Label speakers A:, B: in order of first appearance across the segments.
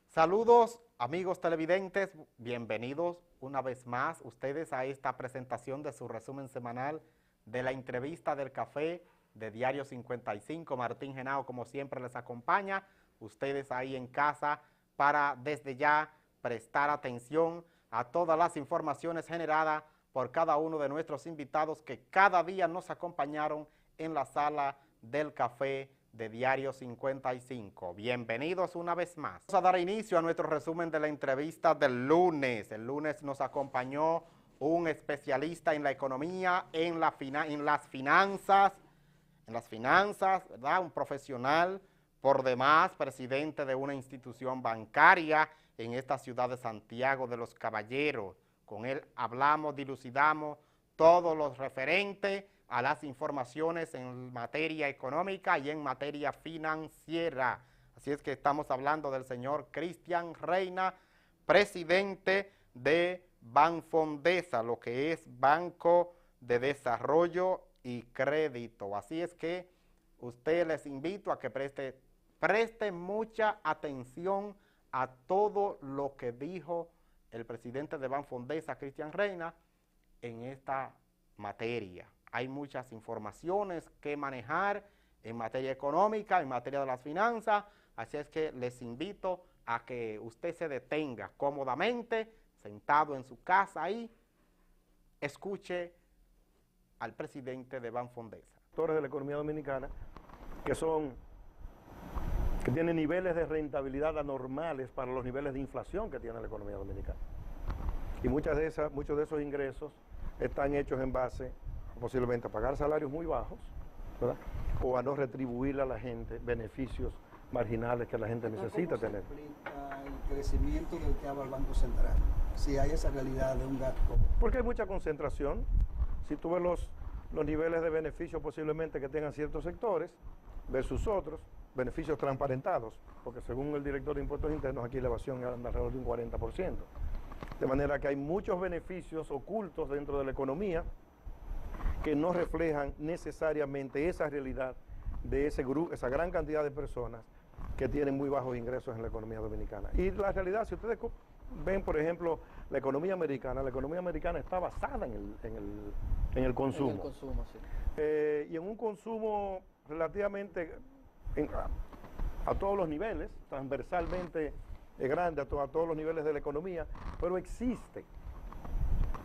A: Saludos amigos televidentes, bienvenidos una vez más ustedes a esta presentación de su resumen semanal de la entrevista del café de Diario 55. Martín Genao como siempre les acompaña, ustedes ahí en casa para desde ya prestar atención a todas las informaciones generadas por cada uno de nuestros invitados que cada día nos acompañaron en la sala del café de Diario 55. Bienvenidos una vez más. Vamos a dar inicio a nuestro resumen de la entrevista del lunes. El lunes nos acompañó un especialista en la economía, en las finanzas, ¿verdad? Un profesional, por demás, presidente de una institución bancaria en esta ciudad de Santiago de los Caballeros. Con él hablamos, dilucidamos todo lo referente a las informaciones en materia económica y en materia financiera. Así es que estamos hablando del señor Cristian Reina, presidente de Banfondesa, lo que es Banco de Desarrollo y Crédito. Así es que usted les invito a que preste mucha atención a todo lo que dijo el presidente de Banfondesa, Cristian Reina, en esta materia. Hay muchas informaciones que manejar en materia económica, en materia de las finanzas, así es que les invito a que usted se detenga cómodamente, sentado en su casa ahí, escuche al presidente de Banfondesa.
B: Sectores de la economía dominicana que tienen niveles de rentabilidad anormales para los niveles de inflación que tiene la economía dominicana. Y muchos de esos ingresos están hechos en base posiblemente a pagar salarios muy bajos, ¿verdad? O a no retribuirle a la gente beneficios marginales que la gente necesita tener.
C: ¿Cómo se explica el crecimiento del que habla el Banco Central? Si hay esa realidad de un gasto.
B: Porque hay mucha concentración. Si tú ves los niveles de beneficio posiblemente que tengan ciertos sectores versus otros, beneficios transparentados, porque según el director de Impuestos Internos, aquí la evasión anda alrededor de un 40%. De manera que hay muchos beneficios ocultos dentro de la economía que no reflejan necesariamente esa realidad de esa gran cantidad de personas que tienen muy bajos ingresos en la economía dominicana. Y la realidad, si ustedes ven, por ejemplo, la economía americana está basada en el consumo. En el consumo, sí. Y en un consumo relativamente a todos los niveles, transversalmente grande a todos los niveles de la economía, pero existe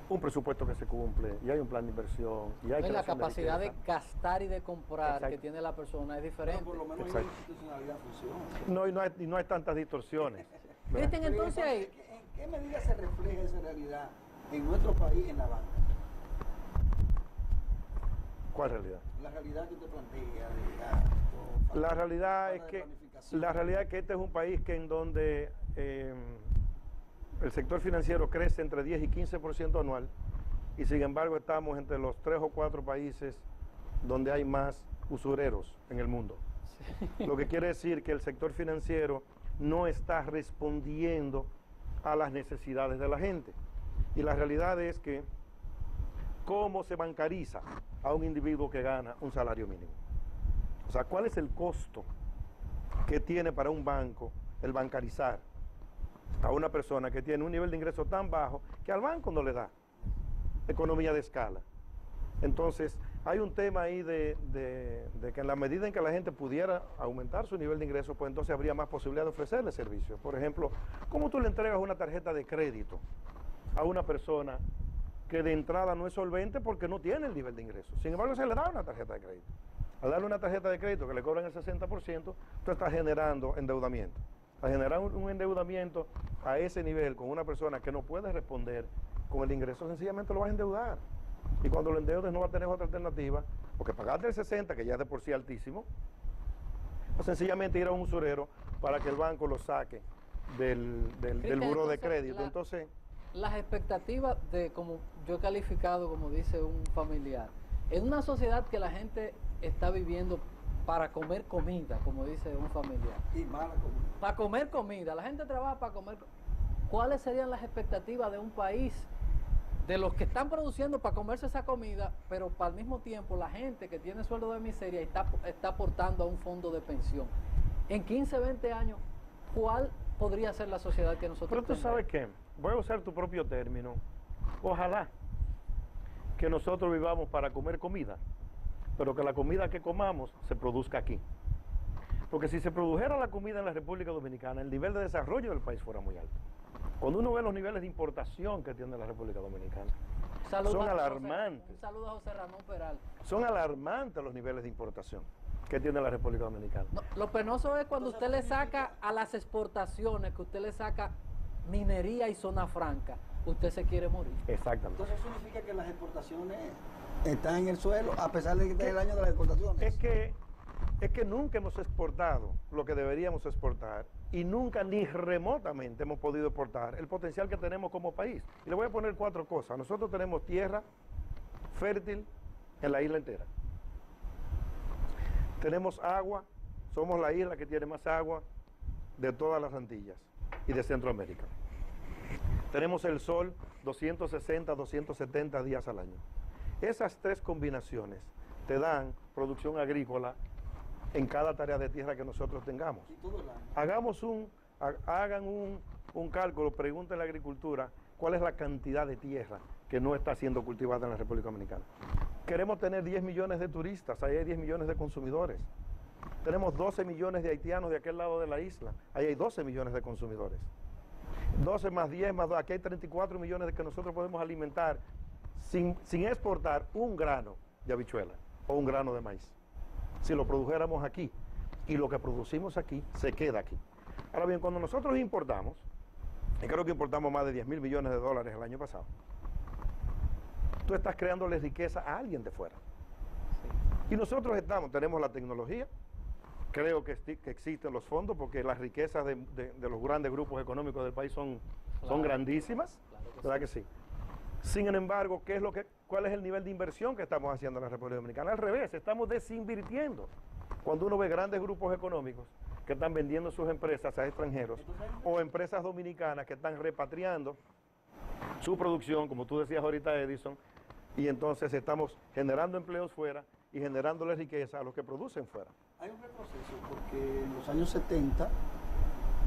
B: un presupuesto que se cumple y hay un plan de inversión y hay
D: la capacidad de gastar y de comprar. Exacto. Que tiene la persona es diferente.
C: Pero por lo menos la institucionalidad funciona.
B: No hay tantas distorsiones.
D: Cristian, entonces ahí,
C: ¿en qué medida se refleja esa realidad en nuestro país en la banca?
B: ¿Cuál realidad?
C: La realidad que usted plantea de gasto.
B: La realidad es que este es un país que en donde el sector financiero crece entre 10 y 15% anual, y sin embargo estamos entre los 3 o 4 países donde hay más usureros en el mundo. Sí. Lo que quiere decir que el sector financiero no está respondiendo a las necesidades de la gente. Y la realidad es que, ¿cómo se bancariza a un individuo que gana un salario mínimo? O sea, ¿cuál es el costo que tiene para un banco el bancarizar a una persona que tiene un nivel de ingreso tan bajo que al banco no le da economía de escala? Entonces, hay un tema ahí de que en la medida en que la gente pudiera aumentar su nivel de ingreso, pues entonces habría más posibilidad de ofrecerle servicios. Por ejemplo, ¿cómo tú le entregas una tarjeta de crédito a una persona que de entrada no es solvente porque no tiene el nivel de ingreso? Sin embargo, se le da una tarjeta de crédito. Al darle una tarjeta de crédito que le cobran el 60%, tú estás generando endeudamiento. Al generar un endeudamiento a ese nivel con una persona que no puede responder con el ingreso, sencillamente lo vas a endeudar. Y cuando lo endeudes no va a tener otra alternativa, porque pagarte el 60, que ya es de por sí altísimo, o sencillamente ir a un usurero para que el banco lo saque del buró de crédito. Entonces,
D: las expectativas de, como yo he calificado, como dice un familiar, en una sociedad que la gente está viviendo para comer comida, como dice un familiar.
C: Y mala comida.
D: Para comer comida. La gente trabaja para comer. ¿Cuáles serían las expectativas de un país, de los que están produciendo para comerse esa comida, pero para al mismo tiempo la gente que tiene sueldo de miseria está aportando a un fondo de pensión? En 15, 20 años, ¿cuál podría ser la sociedad que nosotros
B: Pero tú
D: tendremos?
B: sabes qué, voy a usar tu propio término. Ojalá que nosotros vivamos para comer comida, pero que la comida que comamos se produzca aquí. Porque si se produjera la comida en la República Dominicana, el nivel de desarrollo del país fuera muy alto. Cuando uno ve los niveles de importación que tiene la República Dominicana, son alarmantes.
D: Un saludo a José Ramón Peral.
B: Son alarmantes los niveles de importación que tiene la República Dominicana.
D: No, lo penoso es cuando usted le saca a las exportaciones, que usted le saca minería y zona franca, usted se quiere morir.
B: Exactamente.
C: Entonces eso significa que las exportaciones están en el suelo, a pesar de que esté el año de las exportaciones.
B: Es que nunca hemos exportado lo que deberíamos exportar y nunca ni remotamente hemos podido exportar el potencial que tenemos como país. Y le voy a poner 4 cosas. Nosotros tenemos tierra fértil en la isla entera. Tenemos agua, somos la isla que tiene más agua de todas las Antillas y de Centroamérica. Tenemos el sol 260, 270 días al año. Esas 3 combinaciones te dan producción agrícola en cada tarea de tierra que nosotros tengamos.
C: Y todo el año.
B: Hagan un cálculo, pregunten a la agricultura cuál es la cantidad de tierra que no está siendo cultivada en la República Dominicana. Queremos tener 10 millones de turistas, ahí hay 10 millones de consumidores. Tenemos 12 millones de haitianos de aquel lado de la isla, ahí hay 12 millones de consumidores. 12 más 10 más 2, aquí hay 34 millones de que nosotros podemos alimentar sin exportar un grano de habichuela o un grano de maíz. Si lo produjéramos aquí y lo que producimos aquí se queda aquí. Ahora bien, cuando nosotros importamos, y creo que importamos más de 10 mil millones de dólares el año pasado, tú estás creándole riqueza a alguien de fuera. Y nosotros tenemos la tecnología, creo que existen los fondos, porque las riquezas de los grandes grupos económicos del país son grandísimas, ¿verdad que sí? Sin embargo, ¿cuál es el nivel de inversión que estamos haciendo en la República Dominicana? Al revés, estamos desinvirtiendo. Cuando uno ve grandes grupos económicos que están vendiendo sus empresas a extranjeros o empresas dominicanas que están repatriando su producción, como tú decías ahorita, Edison, y entonces estamos generando empleos fuera y generándole riqueza a los que producen fuera.
C: Hay un retroceso porque en los años 70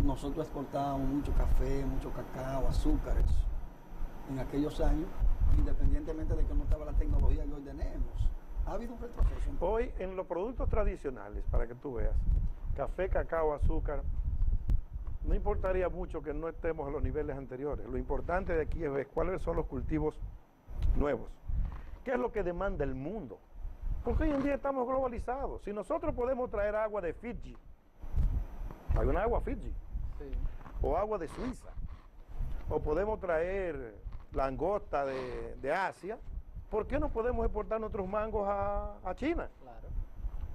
C: nosotros exportábamos mucho café, mucho cacao, azúcares. En aquellos años, independientemente de que no estaba la tecnología que hoy tenemos, ha habido un retroceso.
B: Hoy en los productos tradicionales, para que tú veas, café, cacao, azúcar, no importaría mucho que no estemos a los niveles anteriores. Lo importante de aquí es ver cuáles son los cultivos nuevos. ¿Qué es lo que demanda el mundo? Porque hoy en día estamos globalizados. Si nosotros podemos traer agua de Fiji, hay una agua Fiji,
D: Sí.
B: o agua de Suiza, o podemos traer langosta de Asia, ¿por qué no podemos exportar nuestros mangos a China?
D: Claro.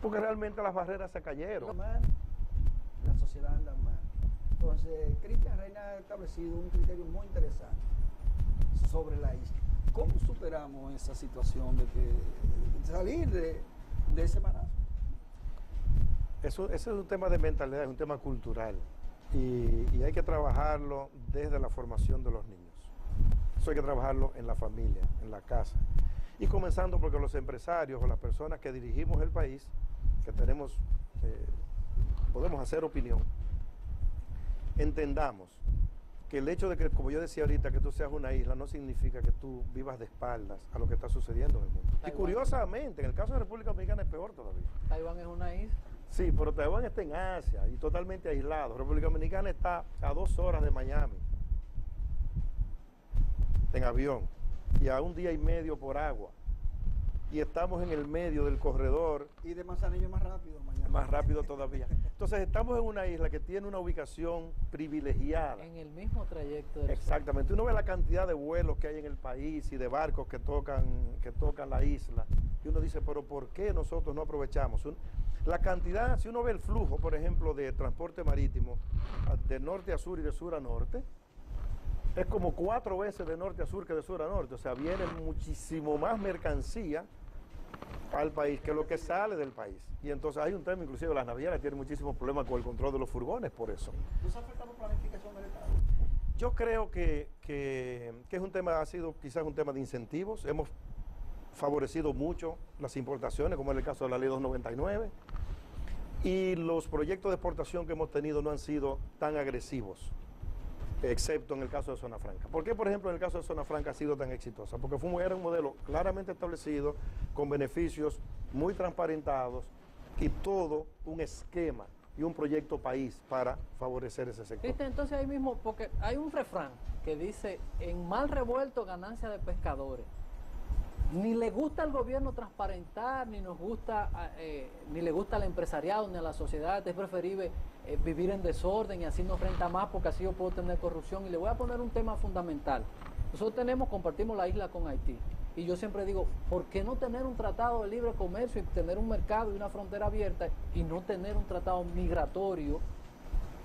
B: Porque realmente las barreras se cayeron.
C: Mal, la sociedad anda mal. Entonces, Cristian Reina ha establecido un criterio muy interesante sobre la isla. ¿Cómo superamos esa situación de salir de ese marasmo?
B: Eso es un tema de mentalidad, es un tema cultural. Y hay que trabajarlo desde la formación de los niños. Eso hay que trabajarlo en la familia, en la casa. Y comenzando porque los empresarios o las personas que dirigimos el país, que podemos hacer opinión, entendamos que el hecho de que, como yo decía ahorita, que tú seas una isla no significa que tú vivas de espaldas a lo que está sucediendo en el mundo. Y curiosamente, en el caso de la República Dominicana es peor todavía.
D: Taiwán es una isla.
B: Sí, pero Taiwán está en Asia y totalmente aislado. República Dominicana está a 2 horas de Miami en avión y a 1 día y medio por agua. Y estamos en el medio del corredor.
C: Y de Manzanillo más rápido mañana.
B: Más rápido todavía. Entonces estamos en una isla que tiene una ubicación privilegiada.
D: En el mismo trayecto del
B: Exactamente. Uno ve la cantidad de vuelos que hay en el país y de barcos que tocan la isla. Y uno dice, pero ¿por qué nosotros no aprovechamos? La cantidad, si uno ve el flujo, por ejemplo, de transporte marítimo de norte a sur y de sur a norte, es como 4 veces de norte a sur que de sur a norte. O sea, viene muchísimo más mercancía al país que lo que sale del país. Y entonces hay un tema, inclusive las navieras tienen muchísimos problemas con el control de los furgones por eso.
C: ¿No se ha afectado planificación del Estado?
B: Yo creo que es un tema, ha sido quizás un tema de incentivos. Hemos favorecido mucho las importaciones, como en el caso de la Ley 299. y los proyectos de exportación que hemos tenido no han sido tan agresivos, excepto en el caso de Zona Franca. ¿Por qué, por ejemplo, en el caso de Zona Franca ha sido tan exitosa? Porque era un modelo claramente establecido, con beneficios muy transparentados y todo un esquema y un proyecto país para favorecer ese sector.
D: ¿Viste? Entonces ahí mismo, porque hay un refrán que dice, en mal revuelto ganancia de pescadores. Ni le gusta al gobierno transparentar, ni nos gusta, ni le gusta al empresariado, ni a la sociedad. Es preferible vivir en desorden y así nos renta más porque así yo puedo tener corrupción. Y le voy a poner un tema fundamental. Nosotros compartimos la isla con Haití. Y yo siempre digo, ¿por qué no tener un tratado de libre comercio y tener un mercado y una frontera abierta y no tener un tratado migratorio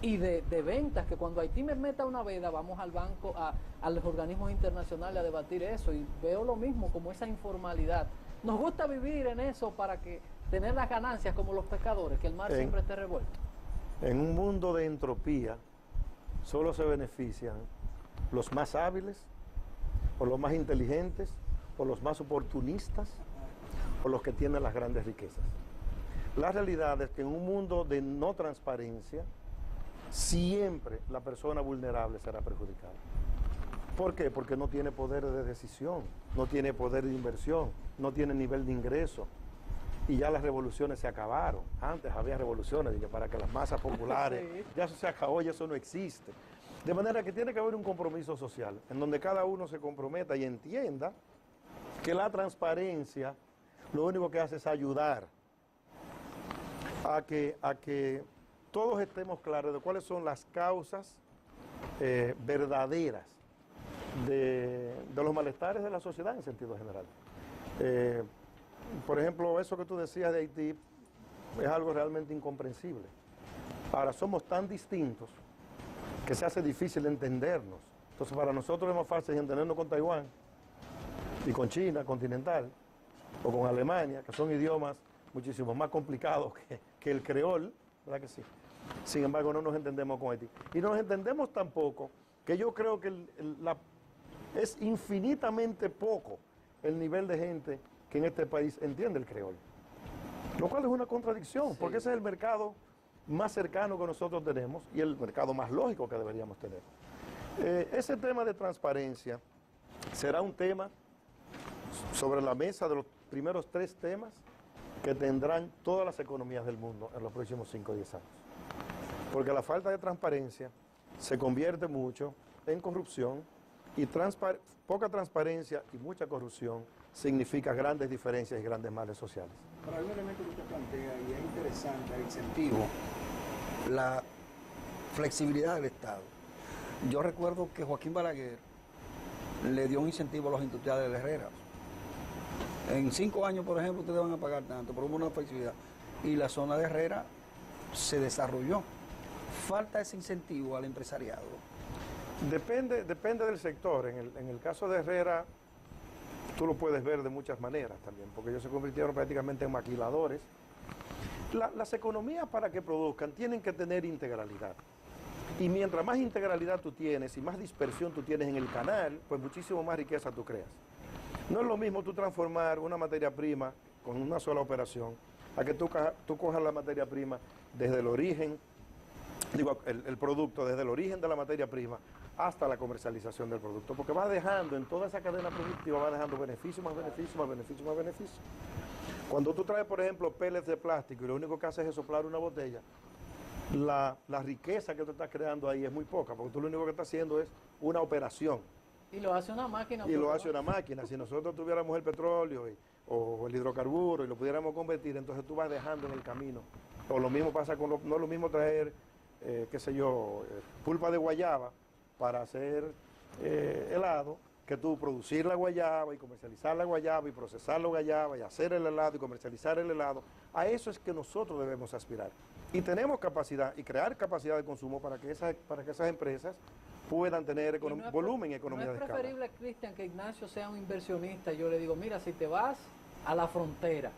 D: y de ventas? Que cuando Haití me meta una veda, vamos al banco, a los organismos internacionales a debatir eso. Y veo lo mismo, como esa informalidad. Nos gusta vivir en eso para que tener las ganancias como los pescadores, que el mar siempre esté revuelto.
B: En un mundo de entropía, solo se benefician los más hábiles, o los más inteligentes, o los más oportunistas, o los que tienen las grandes riquezas. La realidad es que en un mundo de no transparencia, siempre la persona vulnerable será perjudicada. ¿Por qué? Porque no tiene poder de decisión, no tiene poder de inversión, no tiene nivel de ingreso. Y ya las revoluciones se acabaron. Antes había revoluciones para que las masas populares, sí. Ya eso se acabó, ya eso no existe. De manera que tiene que haber un compromiso social, en donde cada uno se comprometa y entienda que la transparencia lo único que hace es ayudar a que todos estemos claros de cuáles son las causas verdaderas de los malestares de la sociedad en sentido general. Por ejemplo, eso que tú decías de Haití es algo realmente incomprensible. Ahora, somos tan distintos que se hace difícil entendernos. Entonces, para nosotros es más fácil entendernos con Taiwán y con China continental, o con Alemania, que son idiomas muchísimo más complicados que el creol, ¿verdad que sí? Sin embargo, no nos entendemos con Haití. Y no nos entendemos tampoco, que yo creo que es infinitamente poco el nivel de gente que en este país entiende el creol. Lo cual es una contradicción, sí. Porque ese es el mercado más cercano que nosotros tenemos y el mercado más lógico que deberíamos tener. Ese tema de transparencia será un tema sobre la mesa de los primeros 3 temas que tendrán todas las economías del mundo en los próximos 5 o 10 años. Porque la falta de transparencia se convierte mucho en corrupción y poca transparencia y mucha corrupción significa grandes diferencias y grandes males sociales.
C: Pero hay un elemento que usted plantea y es interesante, el incentivo, la flexibilidad del Estado. Yo recuerdo que Joaquín Balaguer le dio un incentivo a los industriales de Herrera. En 5 años, por ejemplo, ustedes van a pagar tanto, pero hubo una flexibilidad. Y la zona de Herrera se desarrolló. Falta ese incentivo al empresariado.
B: Depende del sector. En el caso de Herrera, tú lo puedes ver de muchas maneras también, porque ellos se convirtieron prácticamente en maquiladores. Las economías, para que produzcan, tienen que tener integralidad. Y mientras más integralidad tú tienes y más dispersión tú tienes en el canal, pues muchísimo más riqueza tú creas. No es lo mismo tú transformar una materia prima con una sola operación, a que tú cojas la materia prima desde el origen, el producto, desde el origen de la materia prima hasta la comercialización del producto, porque va dejando en toda esa cadena productiva, va dejando beneficio, más beneficio, más beneficio, más beneficio. Cuando tú traes, por ejemplo, pellets de plástico y lo único que haces es soplar una botella, la riqueza que tú estás creando ahí es muy poca, porque tú lo único que estás haciendo es una operación.
D: Y lo hace una máquina.
B: Y lo hace una máquina. Si nosotros tuviéramos el petróleo o el hidrocarburo y lo pudiéramos convertir, entonces tú vas dejando en el camino. O lo mismo pasa con, no es lo mismo traer, qué sé yo, pulpa de guayaba para hacer helado, que tú producir la guayaba y comercializar la guayaba y procesar la guayaba y hacer el helado y comercializar el helado. A eso es que nosotros debemos aspirar. Y tenemos capacidad y crear capacidad de consumo para que esas empresas puedan tener volumen y economía de escala.
D: ¿No es preferible, Cristian, que Ignacio sea un inversionista? Yo le digo, mira, si te vas a la frontera,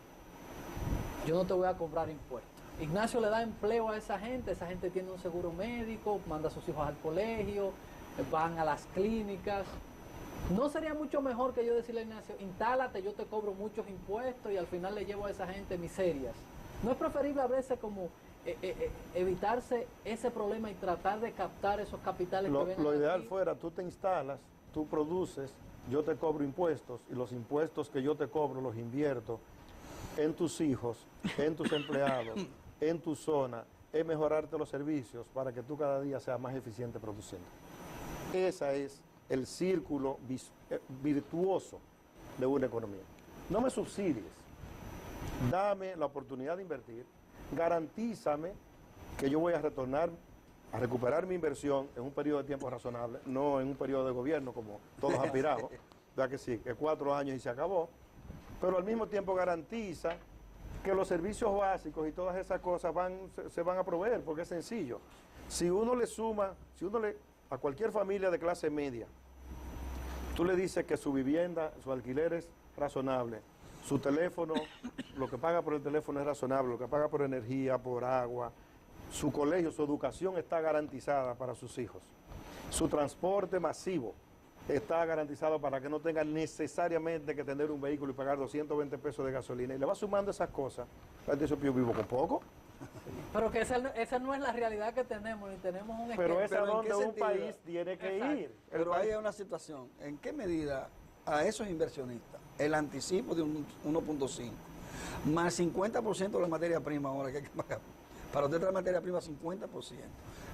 D: yo no te voy a cobrar impuestos. Ignacio le da empleo a esa gente tiene un seguro médico, manda a sus hijos al colegio, van a las clínicas. ¿No sería mucho mejor que yo decirle a Ignacio, instálate, yo te cobro muchos impuestos y al final le llevo a esa gente miserias? ¿No es preferible a veces como evitarse ese problema y tratar de captar esos capitales que vengan
B: Lo ideal
D: aquí?
B: fuera, tú te instalas, tú produces, yo te cobro impuestos y los impuestos que yo te cobro los invierto en tus hijos, en tus empleados, en tu zona, en mejorarte los servicios para que tú cada día seas más eficiente produciendo. Ese es el círculo virtuoso de una economía. No me subsidies, dame la oportunidad de invertir, garantízame que yo voy a retornar, a recuperar mi inversión en un periodo de tiempo razonable, no en un periodo de gobierno como todos aspiramos, ya que sí, que 4 años y se acabó, pero al mismo tiempo garantiza que los servicios básicos y todas esas cosas se van a proveer, porque es sencillo. Si uno le suma, a cualquier familia de clase media, tú le dices que su vivienda, su alquiler es razonable, su teléfono, lo que paga por el teléfono es razonable, lo que paga por energía, por agua, su colegio, su educación está garantizada para sus hijos, su transporte masivo está garantizado para que no tengan necesariamente que tener un vehículo y pagar 220 pesos de gasolina, y le va sumando esas cosas, la gente dice, yo vivo con poco.
D: Pero que esa no es la realidad que tenemos, ni tenemos un
B: Pero
D: esquema.
B: es a donde un país tiene que ir.
C: Pero ahí hay una situación. ¿En qué medida a esos inversionistas el anticipo de un 1.5 más 50% de la materia prima ahora que hay que pagar? Para usted traer materia prima 50%.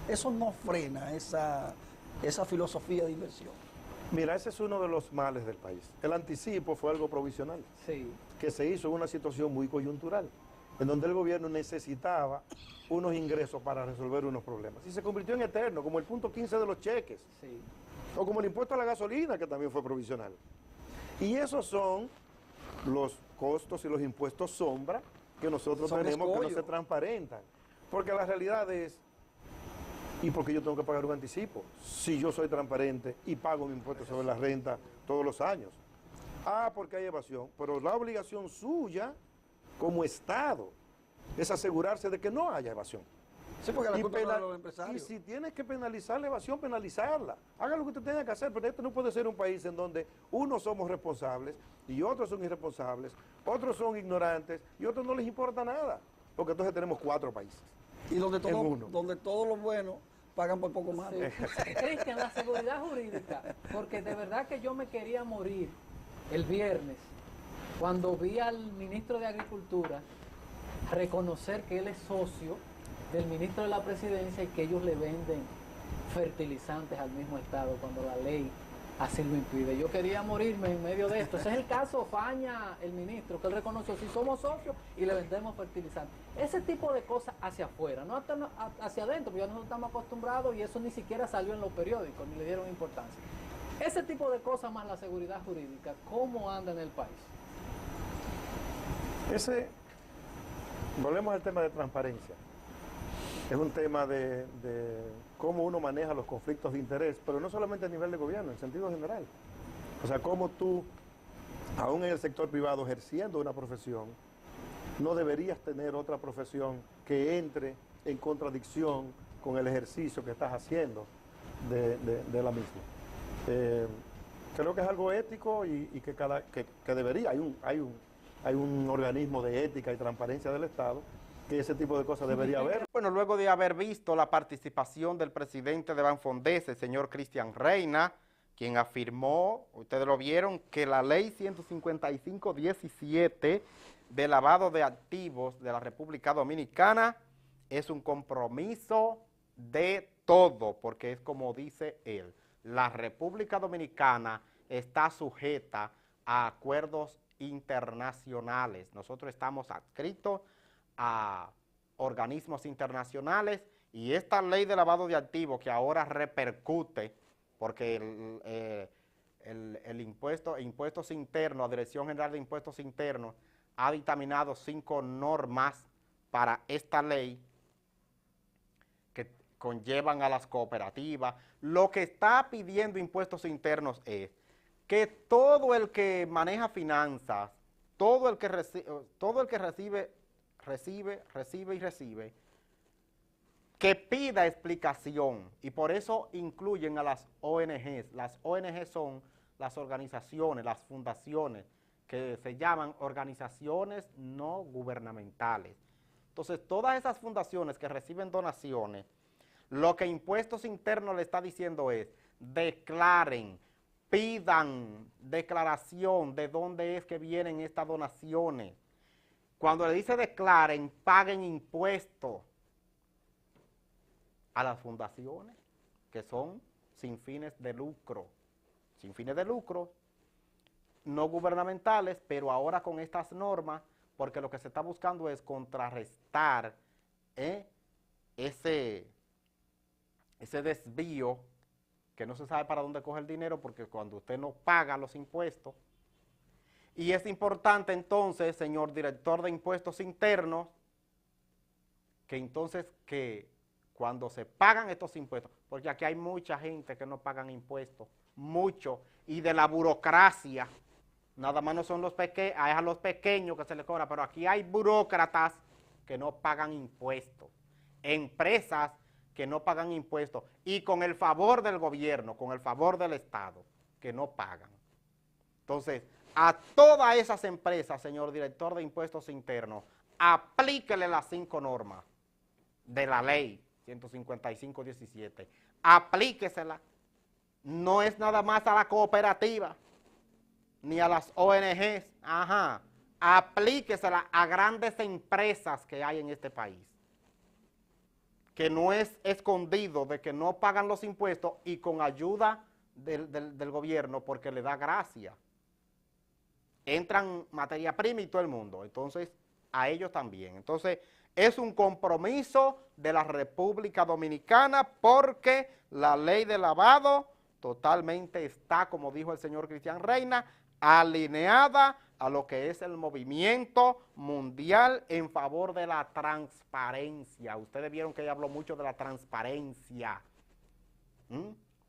C: Eso no frena esa filosofía de inversión.
B: Mira, ese es uno de los males del país. El anticipo fue algo provisional,
D: Sí.
B: que se hizo en una situación muy coyuntural, en donde el gobierno necesitaba unos ingresos para resolver unos problemas. Y se convirtió en eterno, como el punto 15 de los cheques,
D: Sí.
B: o como el impuesto a la gasolina, que también fue provisional. Y esos son los costos y los impuestos sombra que nosotros
C: Son
B: tenemos que no
C: escollo.
B: se transparentan. Porque la realidad es, ¿y por qué yo tengo que pagar un anticipo? Si yo soy transparente y pago mi impuesto sobre la renta todos los años. Ah, porque hay evasión, pero la obligación suya como Estado es asegurarse de que no haya evasión.
C: Sí, porque la
B: Y,
C: culpa no es de
B: penal-
C: los
B: y
C: empresarios.
B: si tienes que penalizar la evasión, penalizarla. Haga lo que usted tenga que hacer, pero este no puede ser un país en donde unos somos responsables y otros son irresponsables, otros son ignorantes y otros no les importa nada, porque entonces tenemos 4 países.
C: Y donde
B: en uno.
C: todos los buenos pagan por poco más.
D: Sí. Cristian, la seguridad jurídica, porque de verdad que yo me quería morir el viernes cuando vi al ministro de Agricultura reconocer que él es socio del ministro de la Presidencia y que ellos le venden fertilizantes al mismo Estado cuando la ley así lo impide. Yo quería morirme en medio de esto. Ese es el caso Faña, el ministro, que él reconoció, si somos socios y le vendemos fertilizantes. Ese tipo de cosas hacia afuera, no hacia adentro, porque ya nosotros estamos acostumbrados y eso ni siquiera salió en los periódicos, ni le dieron importancia. Ese tipo de cosas más la seguridad jurídica, ¿cómo anda en el país?
B: Volvemos al tema de transparencia. Es un tema de cómo uno maneja los conflictos de interés, pero no solamente a nivel de gobierno, en sentido general. O sea, cómo tú, aún en el sector privado, ejerciendo una profesión, no deberías tener otra profesión que entre en contradicción con el ejercicio que estás haciendo de la misma. Creo que es algo ético y que debería, hay un organismo de ética y transparencia del Estado que ese tipo de cosas debería haber.
A: Bueno, luego de haber visto la participación del presidente de Banfondes, el señor Cristian Reina, quien afirmó, ustedes lo vieron, que la ley 155-17 de lavado de activos de la República Dominicana es un compromiso de todo, porque es como dice él, la República Dominicana está sujeta a acuerdos internacionales. Nosotros estamos adscritos a organismos internacionales y esta ley de lavado de activos que ahora repercute porque el impuestos internos, la Dirección General de Impuestos Internos ha dictaminado 5 normas para esta ley que conllevan a las cooperativas. Lo que está pidiendo impuestos internos es que todo el que maneja finanzas, todo el que recibe, que pida explicación, y por eso incluyen a las ONGs. Las ONGs son las organizaciones, las fundaciones, que se llaman organizaciones no gubernamentales, Entonces, todas esas fundaciones que reciben donaciones, lo que Impuestos Internos le está diciendo es, declaren, pidan declaración de dónde es que vienen estas donaciones. Cuando le dice declaren, paguen impuestos a las fundaciones que son sin fines de lucro. Sin fines de lucro, no gubernamentales, pero ahora con estas normas, porque lo que se está buscando es contrarrestar ese desvío que no se sabe para dónde coge el dinero, porque cuando usted no paga los impuestos, y es importante entonces, señor director de Impuestos Internos, que entonces que cuando se pagan estos impuestos, porque aquí hay mucha gente que no pagan impuestos, mucho, y de la burocracia, nada más no son los pequeños, a los pequeños que se les cobra, pero aquí hay burócratas que no pagan impuestos, empresas que no pagan impuestos, y con el favor del gobierno, con el favor del Estado, que no pagan. Entonces, a todas esas empresas, señor director de Impuestos Internos, aplíquele las 5 normas de la ley 155-17. Aplíquesela. No es nada más a la cooperativa, ni a las ONGs. Ajá. Aplíquesela a grandes empresas que hay en este país, que no es escondido de que no pagan los impuestos y con ayuda del gobierno porque le da gracia. Entran materia prima y todo el mundo, entonces a ellos también. Entonces es un compromiso de la República Dominicana porque la ley de lavado totalmente está, como dijo el señor Cristian Reina, alineada a lo que es el movimiento mundial en favor de la transparencia. Ustedes vieron que ella habló mucho de la transparencia.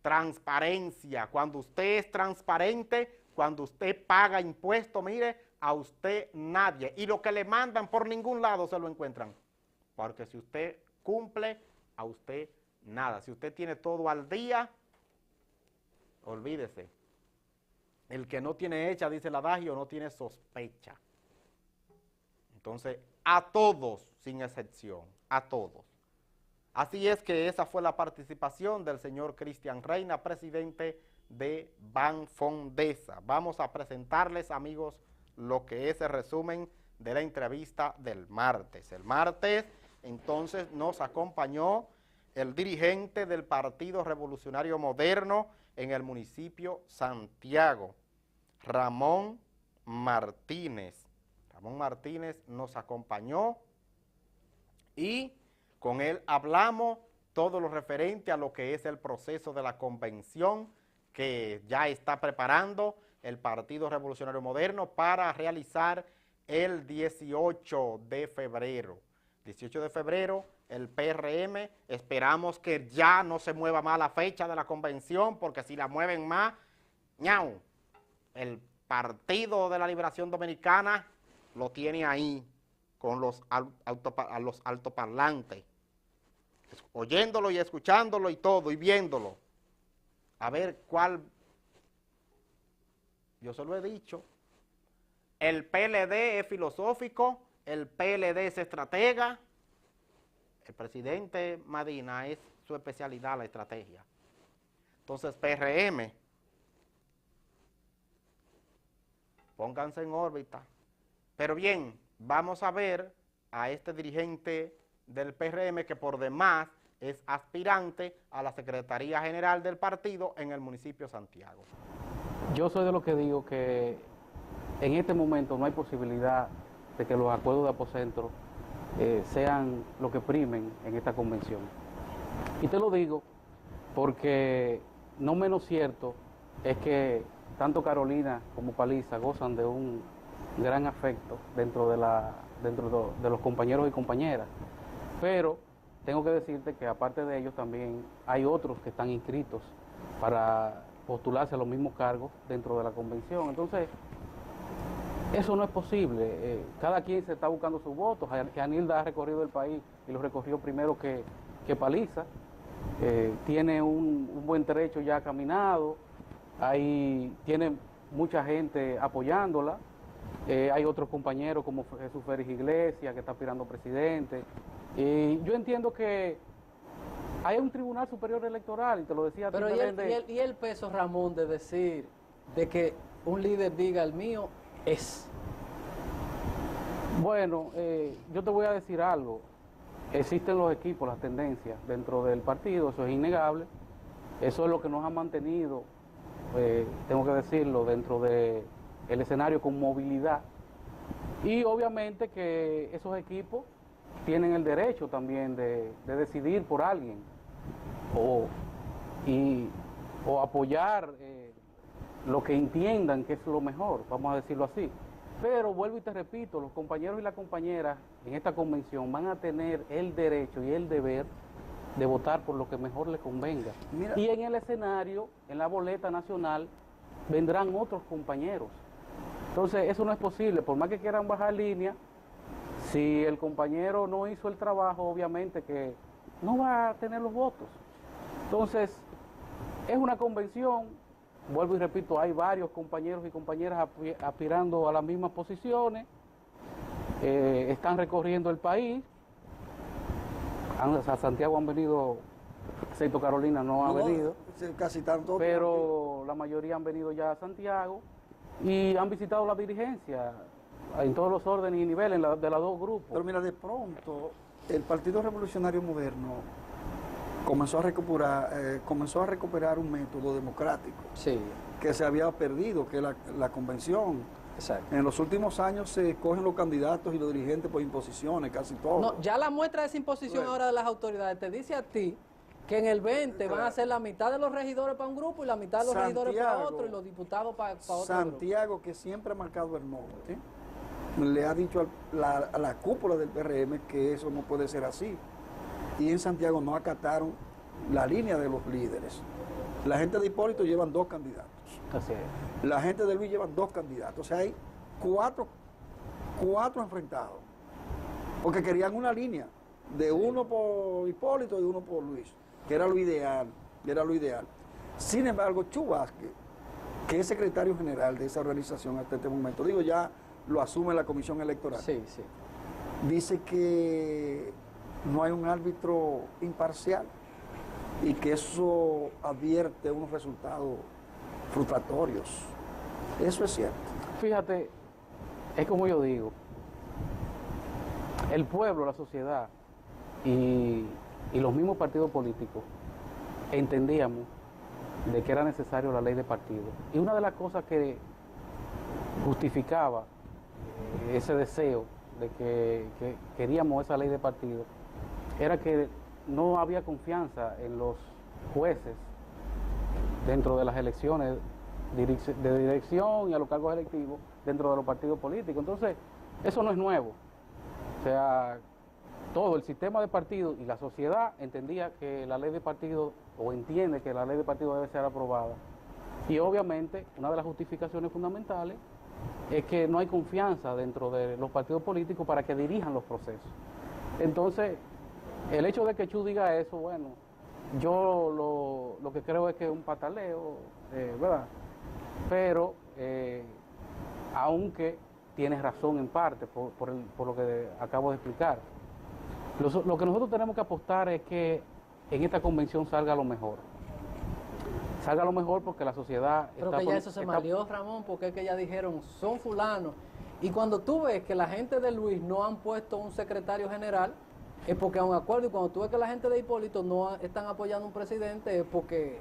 A: Transparencia. Cuando usted es transparente, cuando usted paga impuestos, mire, a usted nadie. Y lo que le mandan por ningún lado se lo encuentran. Porque si usted cumple, a usted nada. Si usted tiene todo al día, olvídese. El que no tiene hecha, dice el adagio, no tiene sospecha. Entonces, a todos, sin excepción, a todos. Así es que esa fue la participación del señor Cristian Reina, presidente de Banfondesa. Vamos a presentarles, amigos, lo que es el resumen de la entrevista del martes. El martes, entonces, nos acompañó el dirigente del Partido Revolucionario Moderno en el municipio Santiago, Ramón Martínez. Ramón Martínez nos acompañó y con él hablamos todo lo referente a lo que es el proceso de la convención que ya está preparando el Partido Revolucionario Moderno para realizar el 18 de febrero. 18 de febrero, el PRM, esperamos que ya no se mueva más la fecha de la convención, porque si la mueven más, ¡ñau! El Partido de la Liberación Dominicana lo tiene ahí, con los altoparlantes, oyéndolo y escuchándolo y todo, y viéndolo. A ver cuál, yo se lo he dicho, el PLD es filosófico, el PLD es estratega, el presidente Medina es su especialidad, la estrategia. Entonces, PRM, pónganse en órbita. Pero bien, vamos a ver a este dirigente del PRM que por demás es aspirante a la Secretaría General del partido en el municipio de Santiago.
E: Yo soy de los que digo que en este momento no hay posibilidad de que los acuerdos de apocentro sean lo que primen en esta convención. Y te lo digo porque no menos cierto es que tanto Carolina como Paliza gozan de un gran afecto dentro de los compañeros y compañeras. Pero tengo que decirte que aparte de ellos también hay otros que están inscritos para postularse a los mismos cargos dentro de la convención. Entonces, eso no es posible. Cada quien se está buscando sus votos. Janilda ha recorrido el país y lo recorrió primero que Paliza. Tiene un buen trecho ya caminado. Tiene mucha gente apoyándola. Hay otros compañeros como Jesús Félix Iglesias, que está aspirando a presidente. Y yo entiendo que hay un Tribunal Superior Electoral, y te lo decía.
D: Pero ¿y el peso, Ramón, de decir, de que un líder diga el mío es?
E: Bueno, yo te voy a decir algo. Existen los equipos, las tendencias dentro del partido, eso es innegable. Eso es lo que nos ha mantenido, tengo que decirlo, dentro del escenario con movilidad. Y obviamente que esos equipos tienen el derecho también de decidir por alguien o apoyar lo que entiendan que es lo mejor, vamos a decirlo así. Pero vuelvo y te repito, los compañeros y las compañeras en esta convención van a tener el derecho y el deber de votar por lo que mejor les convenga.
C: Mira.
E: Y en el escenario, en la boleta nacional, vendrán otros compañeros. Entonces, eso no es posible, por más que quieran bajar línea, si el compañero no hizo el trabajo, obviamente que no va a tener los votos. Entonces, es una convención, vuelvo y repito, hay varios compañeros y compañeras aspirando a las mismas posiciones, están recorriendo el país. A Santiago han venido, excepto Carolina no ha venido,
C: casi tanto,
E: pero la mayoría han venido ya a Santiago y han visitado la dirigencia en todos los órdenes y niveles de los dos grupos.
C: Pero mira, de pronto el Partido Revolucionario Moderno comenzó a recuperar un método democrático,
D: Sí,
C: que se había perdido, que es la convención.
D: exacto.
C: En los últimos años se escogen los candidatos y los dirigentes por imposiciones, casi todo.
D: No, ya la muestra de esa imposición
C: Bueno.
D: ahora de las autoridades te dice a ti que en el 20 van a ser la mitad de los regidores para un grupo y la mitad de los regidores para
C: Santiago,
D: otro y los diputados para otro
C: Santiago, que siempre ha marcado el norte, le ha dicho a la cúpula del PRM que eso no puede ser así. Y en Santiago no acataron la línea de los líderes. La gente de Hipólito llevan 2 candidatos.
E: Así es.
C: La gente de Luis llevan 2 candidatos. O sea, hay cuatro enfrentados. Porque querían una línea de uno por Hipólito y uno por Luis, que era lo ideal. Sin embargo, Chu Vázquez, que es secretario general de esa organización hasta este momento, digo, ya lo asume la Comisión Electoral,
D: Sí, sí.
C: dice que no hay un árbitro imparcial y que eso advierte unos resultados frustratorios. Eso es cierto.
E: Fíjate, es como yo digo, el pueblo, la sociedad y los mismos partidos políticos entendíamos de que era necesario la ley de partido. Y una de las cosas que justificaba ese deseo de que queríamos esa ley de partido era que no había confianza en los jueces dentro de las elecciones de dirección y a los cargos electivos dentro de los partidos políticos. Entonces, eso no es nuevo. O sea, todo el sistema de partidos y la sociedad entendía que la ley de partido, o entiende que la ley de partido debe ser aprobada. Y obviamente, una de las justificaciones fundamentales es que no hay confianza dentro de los partidos políticos para que dirijan los procesos. Entonces, el hecho de que Chu diga eso, bueno, yo lo que creo es que es un pataleo, ¿verdad? Pero, aunque tienes razón en parte por lo que acabo de explicar, lo que nosotros tenemos que apostar es que en esta convención salga lo mejor. Salga lo mejor porque la sociedad...
D: Pero que ya eso se malió, Ramón, porque es que ya dijeron, son fulanos. Y cuando tú ves que la gente de Luis no han puesto un secretario general, es porque hay un acuerdo. Y cuando tú ves que la gente de Hipólito no están apoyando a un presidente, es porque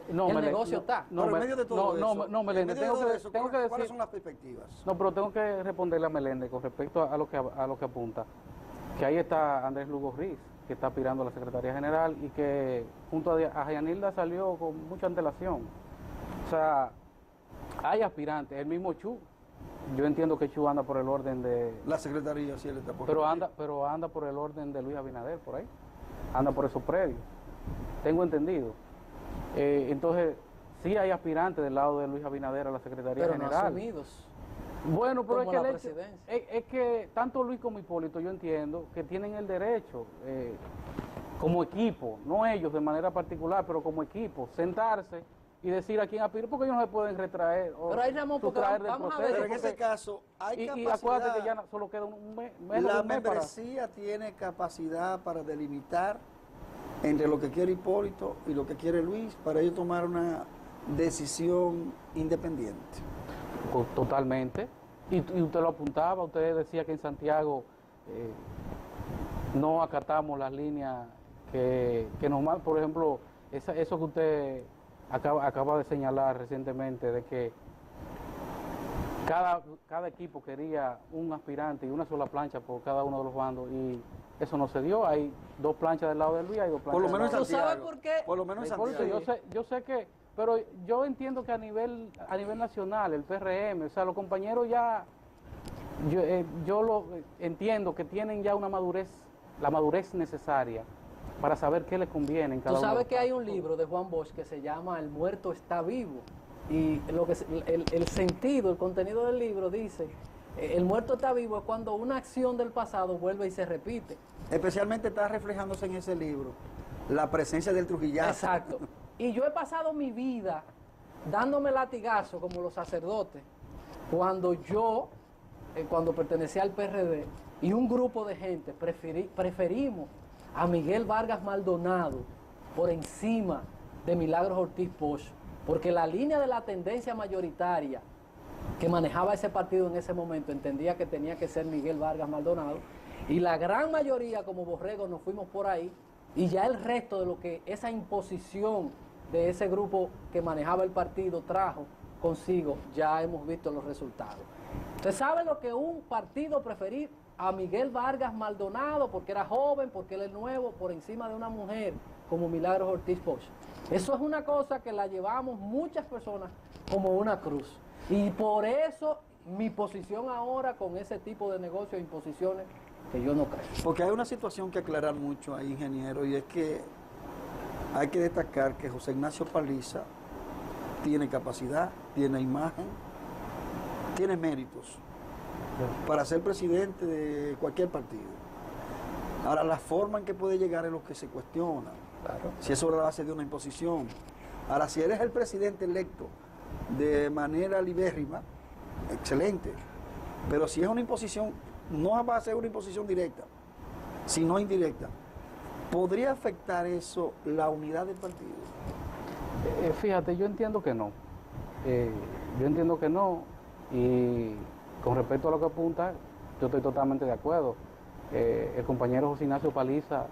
D: el negocio está.
C: Pero en medio de todo eso,
E: Meléndez, tengo que decir...
C: ¿cuáles son las perspectivas?
E: No, pero tengo que responderle a Meléndez con respecto a lo que apunta. Que ahí está Andrés Lugo Riz, que está aspirando a la Secretaría General y que junto a Yanilda salió con mucha antelación. O sea, hay aspirantes, el mismo Chu. Yo entiendo que Chu anda por el orden de...
C: La Secretaría, sí, él está por
E: pero anda por el orden de Luis Abinader, por ahí. Anda por esos predios. Tengo entendido. Entonces, sí hay aspirantes del lado de Luis Abinader a la Secretaría
D: Pero no
E: General.
D: asumidos.
E: Bueno, pero
D: Como la
E: es que tanto Luis como Hipólito, yo entiendo que tienen el derecho, como equipo, no ellos de manera particular, pero como equipo, sentarse y decir a quién aspira, porque ellos no se pueden retraer o
D: Pero ahí, Ramón, porque
E: sustraer del
D: vamos a
E: proceso.
D: ver,
C: Pero en ese caso hay
E: y
C: capacidad.
E: acuérdate que ya solo queda un mes, menos de
C: La
E: un mes para...
C: membresía tiene capacidad para delimitar entre lo que quiere Hipólito y lo que quiere Luis, para ellos tomar una decisión independiente.
E: Totalmente. Y usted lo apuntaba, usted decía que en Santiago no acatamos las líneas que nos... Por ejemplo, eso que usted acaba de señalar recientemente, de que cada equipo quería un aspirante y una sola plancha por cada uno de los bandos, y eso no se dio. Hay 2 planchas del lado de Luis, hay 2 planchas
C: Por lo menos en
D: ¿Tú
C: Santiago.
D: sabes por qué?
C: Por lo menos en
E: Por eso
C: Santiago.
E: yo sé que, pero yo entiendo que a nivel nacional, el PRM, o sea, los compañeros ya, yo lo entiendo que tienen ya una madurez, la madurez necesaria para saber qué les conviene en cada
D: Tú
E: uno de
D: sabes
E: los
D: que hay
E: casos.
D: un libro de Juan Bosch que se llama El muerto está vivo. Y el sentido, el contenido del libro dice, el muerto está vivo es cuando una acción del pasado vuelve y se repite.
C: Especialmente está reflejándose en ese libro la presencia del trujillazo.
D: Exacto. Y yo he pasado mi vida dándome latigazo como los sacerdotes cuando cuando pertenecía al PRD y un grupo de gente preferimos a Miguel Vargas Maldonado por encima de Milagros Ortiz Pozo, porque la línea de la tendencia mayoritaria que manejaba ese partido en ese momento entendía que tenía que ser Miguel Vargas Maldonado, y la gran mayoría como borregos nos fuimos por ahí, y ya el resto de lo que esa imposición de ese grupo que manejaba el partido trajo consigo, ya hemos visto los resultados. Usted sabe lo que un partido preferir a Miguel Vargas Maldonado porque era joven, porque él es nuevo, por encima de una mujer como Milagros Ortiz Pozo. Eso es una cosa que la llevamos muchas personas como una cruz. Y por eso mi posición ahora con ese tipo de negocios e imposiciones que yo no creo.
C: Porque hay una situación que aclarar mucho ahí, ingeniero, y es que hay que destacar que José Ignacio Paliza tiene capacidad, tiene imagen, tiene méritos para ser presidente de cualquier partido. Ahora, la forma en que puede llegar es lo que se cuestiona.
D: Claro.
C: Si eso es la base de una imposición. Ahora, si eres el presidente electo de manera libérrima, excelente. Pero si es una imposición, no va a ser una imposición directa, sino indirecta, ¿podría afectar eso la unidad del partido?
E: Fíjate, yo entiendo que no. Yo entiendo que no. Y con respecto a lo que apunta, yo estoy totalmente de acuerdo. El compañero José Ignacio Paliza,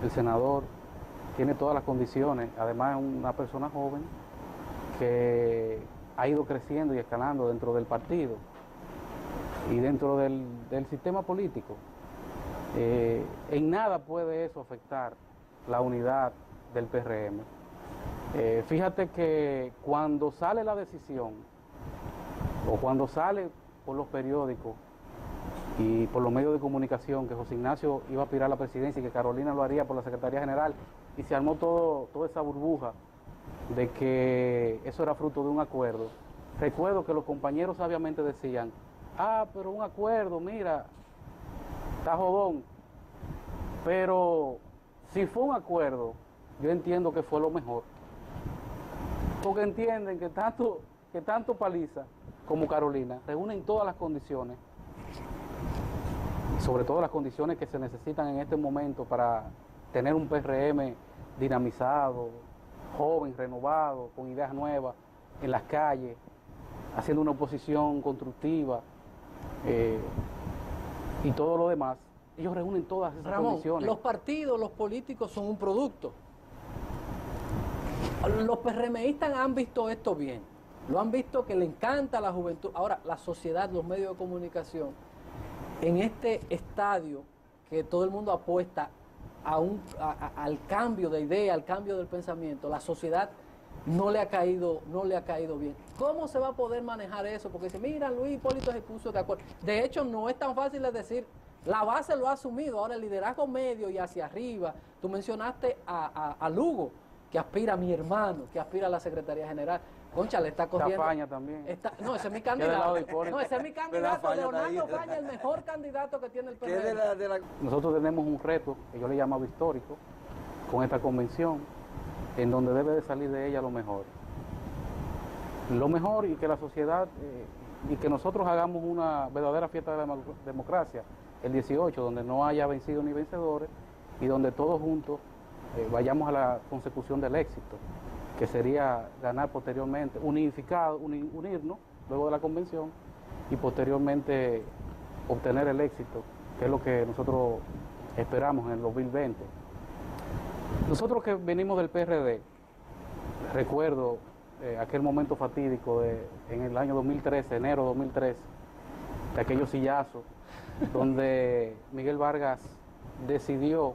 E: el senador, tiene todas las condiciones. Además, es una persona joven que ha ido creciendo y escalando dentro del partido y dentro del sistema político. En nada puede eso afectar la unidad del PRM. Fíjate que cuando sale la decisión, o cuando sale por los periódicos y por los medios de comunicación que José Ignacio iba a aspirar a la presidencia y que Carolina lo haría por la Secretaría General, y se armó toda esa burbuja de que eso era fruto de un acuerdo, recuerdo que los compañeros sabiamente decían, pero un acuerdo, mira, está jodón. Pero si fue un acuerdo, yo entiendo que fue lo mejor. Porque entienden que tanto Paliza como Carolina reúnen todas las condiciones, sobre todo las condiciones que se necesitan en este momento para tener un PRM dinamizado, joven, renovado, con ideas nuevas, en las calles, haciendo una oposición constructiva y todo lo demás. Ellos reúnen todas esas
D: Ramón,
E: condiciones.
D: los partidos, los políticos son un producto. Los PRMistas han visto esto bien, lo han visto que le encanta a la juventud. Ahora, la sociedad, los medios de comunicación, en este estadio que todo el mundo apuesta al cambio de idea, al cambio del pensamiento, la sociedad no le ha caído bien. ¿Cómo se va a poder manejar eso? Porque dice, mira, Luis Hipólito se puso de acuerdo. De hecho, no es tan fácil de decir, la base lo ha asumido. Ahora el liderazgo medio y hacia arriba, tú mencionaste a Lugo, que aspira a mi hermano, que aspira a la Secretaría General. Concha, le está corriendo.
E: Faña también.
D: No, ese es mi
E: del lado
D: candidato.
E: de Hipólito.
D: No, ese es mi candidato.
C: Faña
D: Leonardo
C: está ahí.
D: Faña, el mejor candidato que tiene el
C: ¿Qué
D: PRD.
C: de la...
E: Nosotros tenemos un reto, que yo le llamaba histórico, con esta convención, en donde debe de salir de ella lo mejor. lo mejor y que la sociedad y que nosotros hagamos una verdadera fiesta de la democracia el 18, donde no haya vencidos ni vencedores y donde todos juntos vayamos a la consecución del éxito, que sería ganar posteriormente, unirnos luego de la convención y posteriormente obtener el éxito, que es lo que nosotros esperamos en el 2020. Nosotros que venimos del PRD, recuerdo aquel momento fatídico en el año 2013, enero de 2013, de aquellos sillazos, donde Miguel Vargas decidió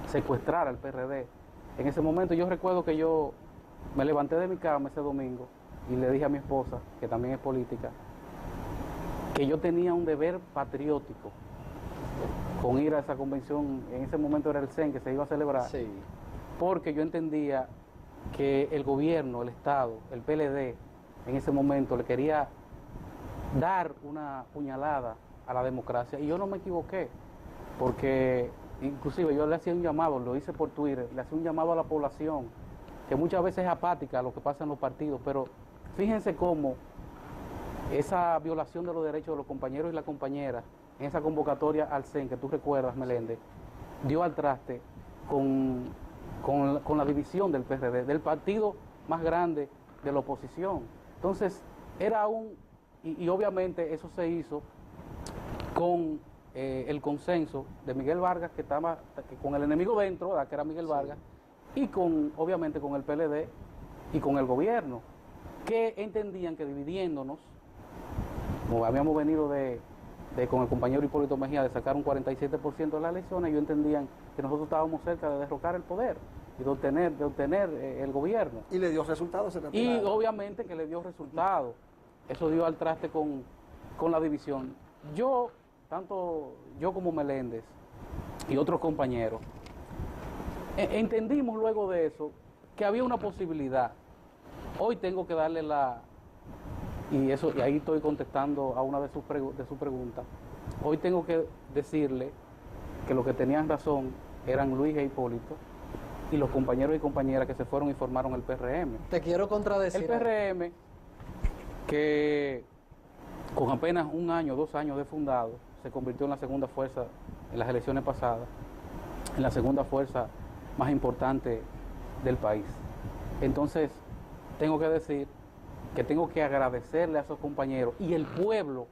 E: secuestrar al PRD. En ese momento yo recuerdo que yo me levanté de mi cama ese domingo y le dije a mi esposa, que también es política, que yo tenía un deber patriótico con ir a esa convención. En ese momento era el CEN que se iba a celebrar,
D: Sí.
E: porque yo entendía que el gobierno, el Estado, el PLD, en ese momento le quería dar una puñalada a la democracia, y yo no me equivoqué, porque inclusive yo le hacía un llamado, lo hice por Twitter, le hacía un llamado a la población, que muchas veces es apática a lo que pasa en los partidos, pero fíjense cómo esa violación de los derechos de los compañeros y las compañeras en esa convocatoria al CEN, que tú recuerdas, Meléndez, dio al traste con la división del PRD, del partido más grande de la oposición. Entonces, era y obviamente eso se hizo con el consenso de Miguel Vargas, que estaba con el enemigo dentro, ¿verdad?, que era Miguel Vargas, y obviamente con el PLD y con el gobierno, que entendían que dividiéndonos, como habíamos venido con el compañero Hipólito Mejía de sacar un 47% de las elecciones, ellos entendían que nosotros estábamos cerca de derrocar el poder y de obtener el gobierno.
C: Y le dio resultados.
E: Y obviamente que le dio resultados. Eso dio al traste con la división. Tanto yo como Meléndez y otros compañeros, entendimos luego de eso que había una posibilidad. Hoy tengo que darle y ahí estoy contestando a una de sus preguntas. Hoy tengo que decirle que los que tenían razón eran Luis e Hipólito y los compañeros y compañeras que se fueron y formaron el PRM.
D: Te quiero contradecir.
E: El PRM, que con apenas 1 año, 2 años de fundado, se convirtió en la segunda fuerza en las elecciones pasadas, en la segunda fuerza más importante del país. Entonces, tengo que decir que tengo que agradecerle a esos compañeros, y el pueblo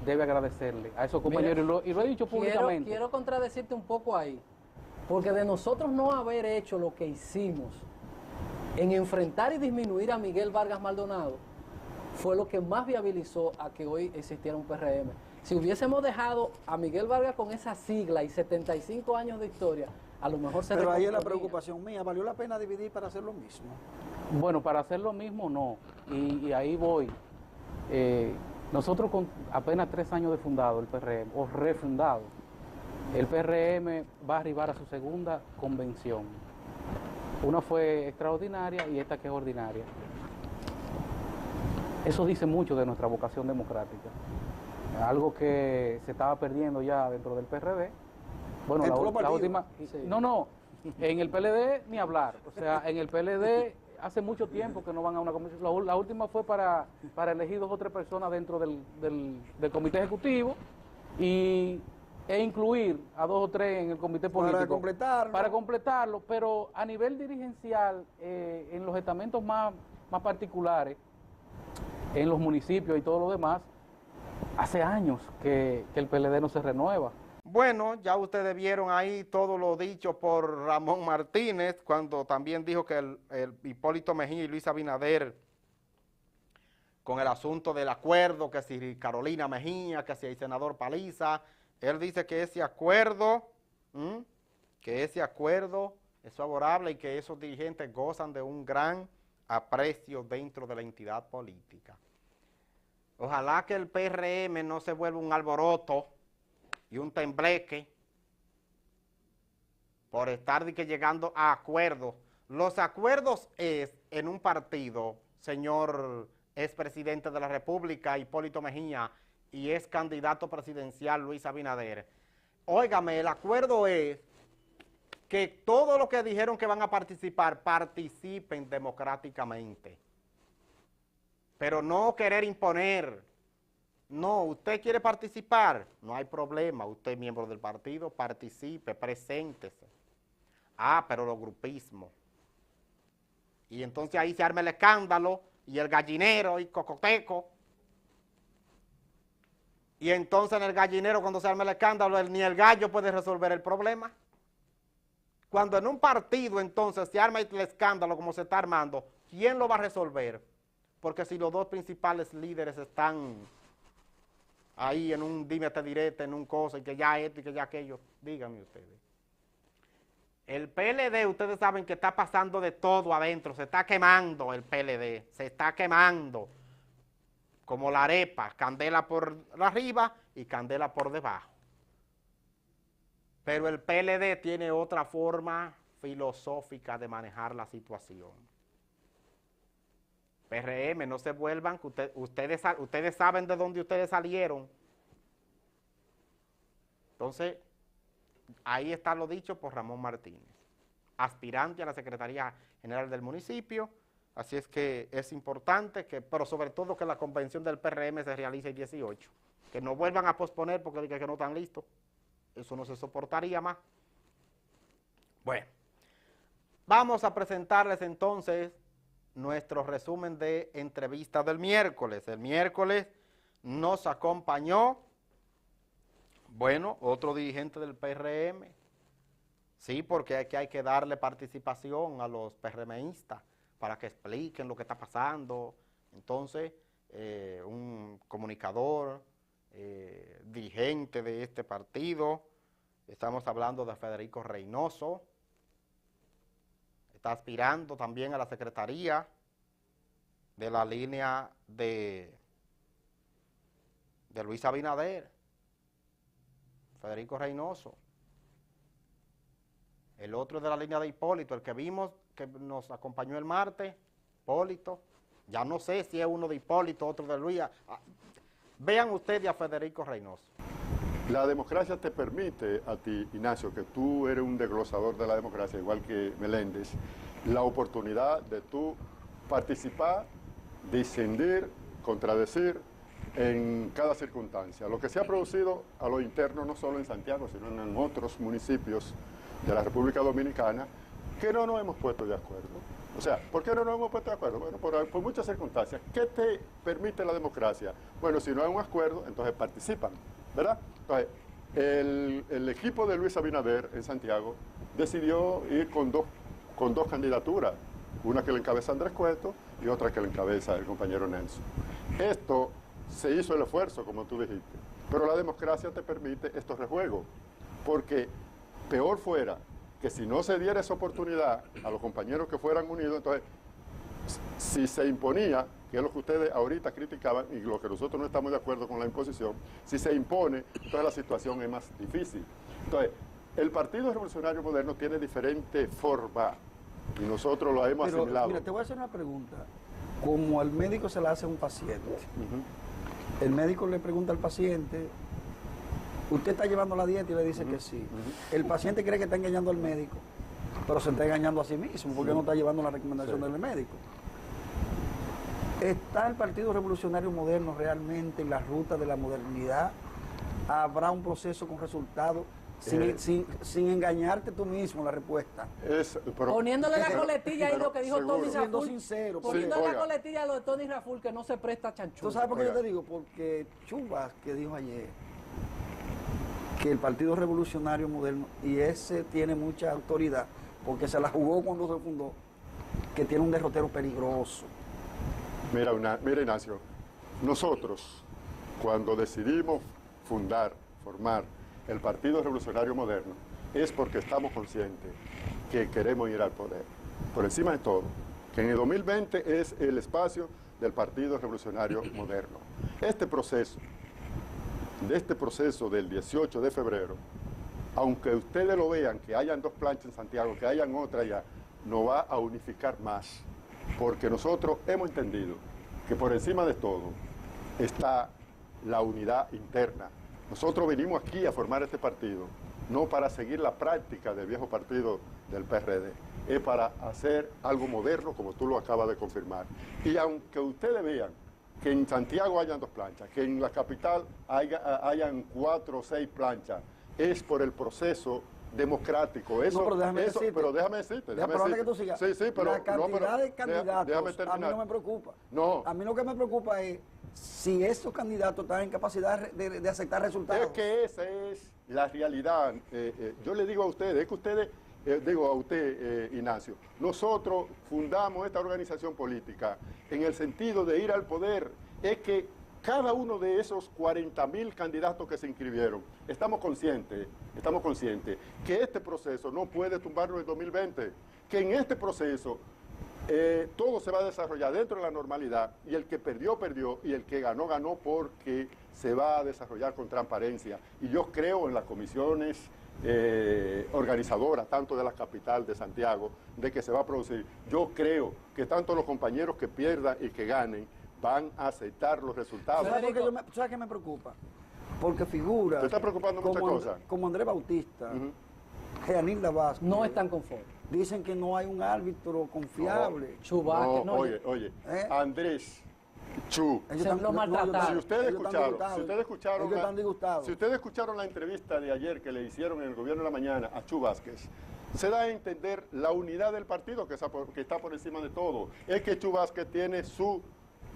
E: debe agradecerle a esos compañeros.
D: Mira,
E: y lo he dicho públicamente.
D: Quiero contradecirte un poco ahí, porque de nosotros no haber hecho lo que hicimos en enfrentar y disminuir a Miguel Vargas Maldonado fue lo que más viabilizó a que hoy existiera un PRM. Si hubiésemos dejado a Miguel Vargas con esa sigla y 75 años de historia, a lo mejor se
C: Pero ahí es la
D: recomponía.
C: preocupación mía. ¿Valió la pena dividir para hacer lo mismo?
E: Bueno, para hacer lo mismo no, y ahí voy. Nosotros con apenas 3 años de fundado el PRM, o refundado, el PRM va a arribar a su segunda convención. Una fue extraordinaria y esta que es ordinaria. Eso dice mucho de nuestra vocación democrática. Algo que se estaba perdiendo ya dentro del PRD. Bueno, la última...
D: Sí.
E: No, en el PLD ni hablar. O sea, en el PLD hace mucho tiempo que no van a una comisión. La última fue para elegir 2 o 3 personas dentro del comité ejecutivo e incluir a 2 o 3 en el comité político. Para completarlo, pero a nivel dirigencial, en los estamentos más particulares, en los municipios y todo lo demás, hace años que el PLD no se renueva.
A: Bueno, ya ustedes vieron ahí todo lo dicho por Ramón Martínez, cuando también dijo que el Hipólito Mejía y Luis Abinader, con el asunto del acuerdo, que si Carolina Mejía, que si el senador Paliza, él dice que ese acuerdo es favorable y que esos dirigentes gozan de un gran aprecio dentro de la entidad política. Ojalá que el PRM no se vuelva un alboroto y un tembleque por estar llegando a acuerdos. Los acuerdos es en un partido, señor expresidente de la República, Hipólito Mejía, y es candidato presidencial Luis Abinader. Óigame, el acuerdo es que todos los que dijeron que van a participar, participen democráticamente. pero no querer imponer. No, usted quiere participar, no hay problema, usted es miembro del partido, participe, preséntese. Ah, pero los grupismos. Y entonces ahí se arma el escándalo, y el gallinero, y cocoteco. Y entonces en el gallinero, cuando se arma el escándalo, ni el gallo puede resolver el problema. Cuando en un partido entonces se arma el escándalo como se está armando, ¿quién lo va a resolver? Porque si los dos principales líderes están ahí en un dime te direte, en un cosa, y que ya esto y que ya aquello, díganme ustedes. El PLD, ustedes saben que está pasando de todo adentro, se está quemando el PLD, se está quemando como la arepa, candela por arriba y candela por debajo. Pero el PLD tiene otra forma filosófica de manejar la situación. PRM, no se vuelvan, que ustedes saben de dónde ustedes salieron. Entonces, ahí está lo dicho por Ramón Martínez, aspirante a la Secretaría General del municipio. Así es que es importante, pero sobre todo que la convención del PRM se realice el 18. Que no vuelvan a posponer porque digan que no están listos. Eso no se soportaría más. Bueno, vamos a presentarles entonces nuestro resumen de entrevista del miércoles. El miércoles nos acompañó, bueno, otro dirigente del PRM. Sí, porque hay que darle participación a los PRMistas para que expliquen lo que está pasando. Entonces, un comunicador, dirigente de este partido, estamos hablando de Federico Reynoso, está aspirando también a la secretaría de la línea de Luis Abinader, Federico Reynoso. El otro de la línea de Hipólito, el que vimos que nos acompañó el martes, Hipólito. Ya no sé si es uno de Hipólito, otro de Luis. Vean ustedes a Federico Reynoso.
F: La democracia te permite a ti, Ignacio, que tú eres un desglosador de la democracia, igual que Meléndez, la oportunidad de tú participar, discendir, contradecir en cada circunstancia. Lo que se ha producido a lo interno, no solo en Santiago, sino en otros municipios de la República Dominicana, que no nos hemos puesto de acuerdo. O sea, ¿por qué no nos hemos puesto de acuerdo? Bueno, por muchas circunstancias. ¿Qué te permite la democracia? Bueno, si no hay un acuerdo, entonces participan, ¿verdad? Entonces, el equipo de Luis Abinader en Santiago decidió ir con dos candidaturas, una que le encabeza Andrés Cueto y otra que le encabeza el compañero Nelson. Esto se hizo el esfuerzo, como tú dijiste, pero la democracia te permite estos rejuegos, porque peor fuera que si no se diera esa oportunidad a los compañeros que fueran unidos, entonces, si se imponía, que es lo que ustedes ahorita criticaban y lo que nosotros no estamos de acuerdo con la imposición, si se impone, entonces la situación es más difícil. Entonces, el Partido Revolucionario Moderno tiene diferentes formas y nosotros lo hemos asimilado.
C: Mira, te voy a hacer una pregunta. Como al médico se la hace a un paciente, el médico le pregunta al paciente, ¿usted está llevando la dieta? Y le dice que sí. El paciente cree que está engañando al médico, pero se está engañando a sí mismo porque no está llevando la recomendación del médico. ¿Está el Partido Revolucionario Moderno realmente en la ruta de la modernidad? ¿Habrá un proceso con resultados? Sin engañarte tú mismo la respuesta.
D: Poniéndole la coletilla ahí lo que dijo
C: seguro.
D: Tony
C: Siendo
D: Raful.
C: sincero.
D: Poniéndole la coletilla a lo de Tony Raful que no se presta chanchullo.
C: ¿Tú sabes por qué yo te digo? Porque Chubas, que dijo ayer, que el Partido Revolucionario Moderno, y ese tiene mucha autoridad, porque se la jugó cuando se fundó, que tiene un derrotero peligroso.
F: Mira, Ignacio, nosotros cuando decidimos formar el Partido Revolucionario Moderno, es porque estamos conscientes que queremos ir al poder. Por encima de todo, que en el 2020 es el espacio del Partido Revolucionario Moderno. Este proceso del 18 de febrero, aunque ustedes lo vean, que hayan dos planchas en Santiago, que hayan otra allá, no va a unificar más, porque nosotros hemos entendido que por encima de todo está la unidad interna. Nosotros venimos aquí a formar este partido, no para seguir la práctica del viejo partido del PRD, es para hacer algo moderno, como tú lo acabas de confirmar. Y aunque ustedes vean que en Santiago hayan 2 planchas, que en la capital hayan 4 o 6 planchas, es por el proceso democrático. Eso,
C: no, pero déjame decirte.
F: Pero déjame decirte.
C: Que tú sigas.
F: Sí, pero
C: la cantidad de candidatos
F: déjame terminar.
C: a mí no me preocupa.
F: No.
C: A mí lo que me preocupa es si esos candidatos están en capacidad de aceptar resultados.
F: Es que esa es la realidad. Yo le digo a ustedes, es que ustedes, digo a usted, Ignacio, nosotros fundamos esta organización política en el sentido de ir al poder. Es que cada uno de esos 40.000 candidatos que se inscribieron, estamos conscientes que este proceso no puede tumbarlo en 2020, que en este proceso todo se va a desarrollar dentro de la normalidad y el que perdió, perdió y el que ganó, ganó porque se va a desarrollar con transparencia. Y yo creo en las comisiones organizadoras, tanto de la capital de Santiago, de que se va a producir. Yo creo que tanto los compañeros que pierdan y que ganen van a aceptar los resultados.
C: ¿Sabes qué me preocupa? Porque figura...
F: ¿Te está preocupando muchas cosas?
C: Como Andrés Bautista, Jeanilda Vázquez.
D: No están conformes.
C: Dicen que no hay un árbitro confiable.
D: Chubaque, no.
F: Oye, Andrés, Chu.
C: Ellos
D: lo maltrataron.
F: Si ustedes
C: escucharon,
F: si ustedes escucharon la entrevista de ayer que le hicieron en el Gobierno de la Mañana a Chu Vázquez, se da a entender la unidad del partido que está por encima de todo. Es que Chu Vázquez tiene su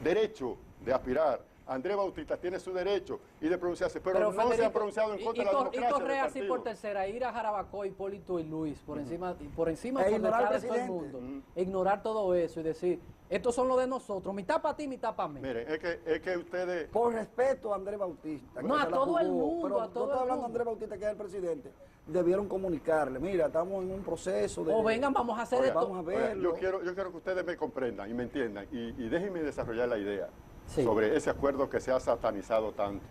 F: derecho de aspirar. Andrés Bautista tiene su derecho y de pronunciarse, pero no Federico, se ha pronunciado en contra de la democracia.
D: Y Correa sí por tercera, ir a Jarabacoa, Hipólito y Luis, por encima por detrás de todo el mundo. Ignorar todo eso y decir, estos son los de nosotros, mitad para ti, mitad para mí.
F: Miren, es que ustedes...
C: Por respeto a Andrés Bautista.
D: No, a todo el mundo,
C: pero
D: a todo
C: tú estás hablando de Andrés Bautista, que es el presidente. Debieron comunicarle, mira, estamos en un proceso de...
D: O vengan, vamos a hacer esto.
C: Vamos a verlo.
F: Yo quiero que ustedes me comprendan y me entiendan y déjenme desarrollar la idea.
D: Sí.
F: Sobre ese acuerdo que se ha satanizado tanto.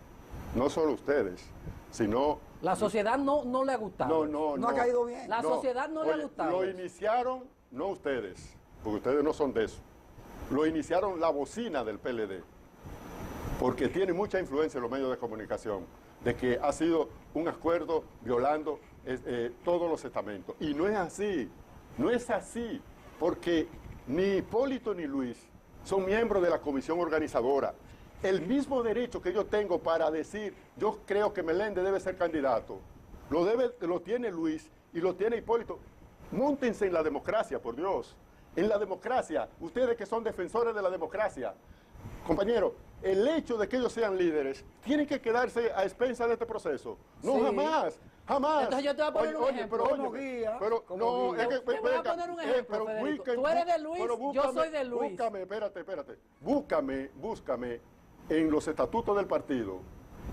F: No solo ustedes, sino...
D: La sociedad no le ha gustado.
C: No ha caído bien.
D: La sociedad no le ha gustado.
F: Lo iniciaron, no ustedes, porque ustedes no son de eso. Lo iniciaron la bocina del PLD, porque tiene mucha influencia en los medios de comunicación, de que ha sido un acuerdo violando todos los estamentos. Y no es así, porque ni Hipólito ni Luis son miembros de la comisión organizadora. El mismo derecho que yo tengo para decir, yo creo que Meléndez debe ser candidato, lo tiene Luis y lo tiene Hipólito. Móntense en la democracia, por Dios. En la democracia, ustedes que son defensores de la democracia, compañeros, el hecho de que ellos sean líderes, tienen que quedarse a expensas de este proceso. No, sí. Jamás.
D: Entonces yo te voy a poner un ejemplo.
C: Te voy a
D: poner un ejemplo, Federico. Tú eres de Luis, yo soy de Luis.
F: Búscame en los estatutos del partido,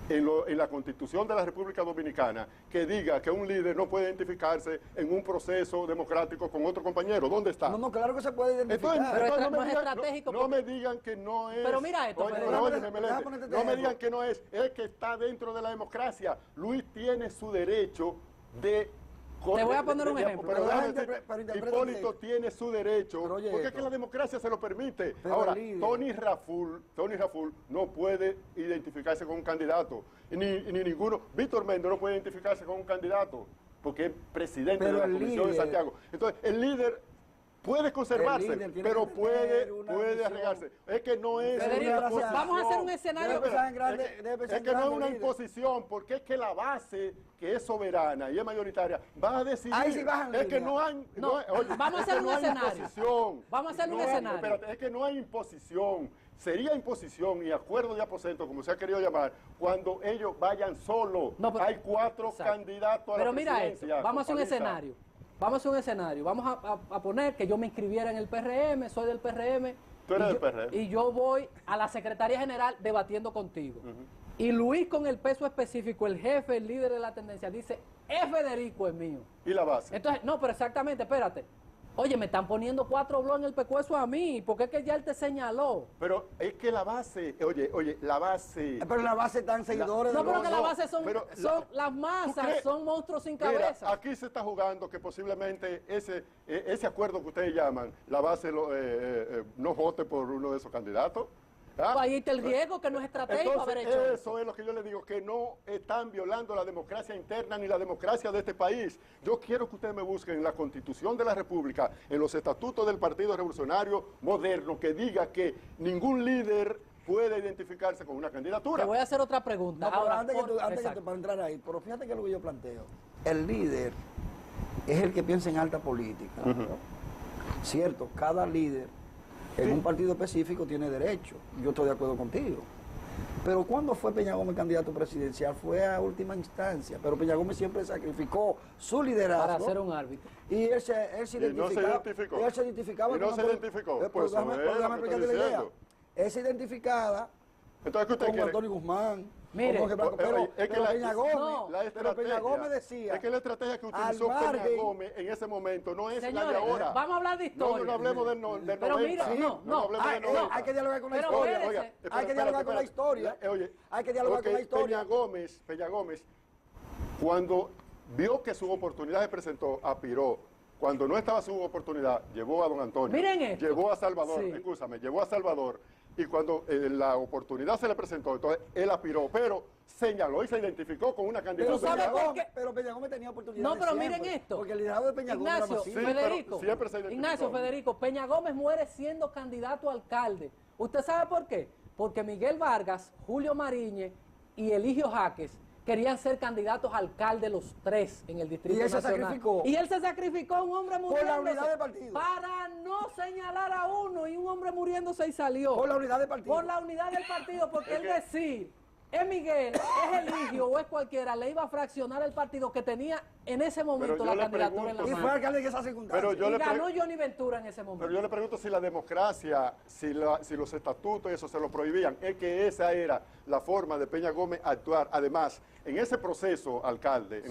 F: en la Constitución de la República Dominicana, que diga que un líder no puede identificarse en un proceso democrático con otro compañero. ¿Dónde está?
C: No, claro que se puede identificar.
F: Entonces,
D: no es estratégico.
F: No me digan que no es.
D: Pero mira esto,
F: no me digan que no es que está dentro de la democracia. Luis tiene su derecho de...
D: Te voy a poner un ejemplo.
F: Hipólito tiene su derecho, porque es que la democracia se lo permite. Ahora, Tony Raful no puede identificarse con un candidato, ni ninguno. Víctor Méndez no puede identificarse con un candidato, porque es presidente de la Comisión de Santiago. Entonces, el líder puede conservarse, pero puede arregarse. Es que no es
D: una imposición. Vamos a hacer un escenario.
F: Es que no es una imposición, porque es que la base, que es soberana y es mayoritaria, va a decidir. Es que no hay...
D: Vamos a hacer un escenario. Vamos a hacer un escenario.
F: Espérate, es que no hay imposición. Sería imposición y acuerdo de aposento, como se ha querido llamar, cuando ellos vayan solos. Hay 4 candidatos a la presidencia.
D: Pero mira esto, vamos a hacer un escenario. Vamos a poner que yo me inscribiera en el PRM, soy del PRM.
F: Tú eres del PRM.
D: Y yo voy a la Secretaría General debatiendo contigo. Y Luis, con el peso específico, el jefe, el líder de la tendencia, dice, Federico es mío.
F: ¿Y la base?
D: Entonces, no, pero exactamente, espérate. Oye, me están poniendo 4 blogs en el pescuezo a mí, porque es que ya él te señaló.
F: Pero es que la base, oye, la base...
C: Pero la base están seguidores.
D: No, pero que la base son las masas, son monstruos sin cabeza.
F: Mira, aquí se está jugando que posiblemente ese acuerdo que ustedes llaman, la base no vote por uno de esos candidatos.
D: Ahí está el riesgo, que no es estratégico.
F: Entonces, eso es lo que yo le digo, que no están violando la democracia interna ni la democracia de este país. Yo quiero que ustedes me busquen en la Constitución de la República, en los estatutos del Partido Revolucionario Moderno, que diga que ningún líder puede identificarse con una candidatura.
D: Te voy a hacer otra pregunta.
C: No, pero
D: Ahora,
C: antes
D: exacto.
C: para entrar ahí, pero fíjate que lo que yo planteo. El líder es el que piensa en alta política. Cierto, cada líder en un partido específico tiene derecho. Yo estoy de acuerdo contigo. Pero cuando fue Peña Gómez candidato presidencial fue a última instancia, pero Peña Gómez siempre sacrificó su liderazgo
D: Para ser un árbitro.
C: y él se
F: Y no se identificó.
C: y él se identificaba
F: Y no
C: con
F: se
C: Antonio-
F: identificó.
C: Pues
F: Pues
C: déjame
F: eso es lo que
C: explicarte
F: estoy
C: la idea.
F: diciendo.
C: Él se identificaba
F: Entonces, ¿qué usted
C: como
F: quiere?
C: Antonio Guzmán.
D: Mire,
C: como Blanco, pero,
F: es que
C: pero
F: la-
C: Peña Gómez,
D: no,
C: pero Peña Gómez decía,
F: es que la estrategia que
C: al
F: utilizó Peña
C: margen-
F: Gómez en ese momento no es la de
D: Señores,
F: ahora.
D: vamos a hablar de historia.
F: No hablemos del 90.
D: Pero mira, no,
F: hablemos del 90.
C: hay que dialogar con la
D: Pero
C: historia.
D: espérese.
F: Oiga,
C: Hay que
F: espérate,
C: dialogar con la
F: espérate.
C: historia.
F: Oye,
C: Hay que dialogar con la historia.
F: Peña Gómez, cuando vio que su oportunidad se presentó, aspiró. Cuando no estaba su oportunidad, llevó a don Antonio.
D: Miren esto.
F: Llevó a Salvador,
D: Sí.
F: escúchame, llevó a Salvador. Y cuando la oportunidad se le presentó, entonces él aspiró, pero señaló y se identificó con una
C: Pero
F: candidatura.
D: ¿sabes por
C: Gómez,
D: qué?
C: pero Peña Gómez tenía oportunidad.
D: No, pero miren esto.
C: Porque el liderazgo de Peña Gómez era
D: Ignacio,
C: masivo.
F: Sí,
D: Federico,
F: pero siempre se identificó.
D: Ignacio, Federico, Peña Gómez muere siendo candidato a alcalde. ¿Usted sabe por qué? Porque Miguel Vargas, Julio Mariñez y Eligio Jaques querían ser candidatos a alcalde los tres en el Distrito
C: Y él se
D: Nacional.
C: sacrificó.
D: Y él se sacrificó, un hombre
C: Por la
D: muriéndose.
C: unidad de partido.
D: Para no señalar a uno y un hombre muriéndose y salió.
C: Por la unidad de partido.
D: Por la unidad del partido, porque
F: Es
D: él
F: que-
D: decir, es Miguel, es Eligio o es cualquiera, le iba a fraccionar el partido que tenía en ese momento
F: yo
D: la
F: le
D: candidatura en la
F: pregunto,
C: Y
D: mano.
C: fue alcalde en esa circunstancia.
F: Pero yo
D: Y
F: le
D: ganó
F: pre-
D: Johnny Ventura en ese momento.
F: Pero yo le pregunto si la democracia, si los estatutos y eso se lo prohibían, es que esa era la forma de Peña Gómez actuar. Además, en ese proceso alcalde,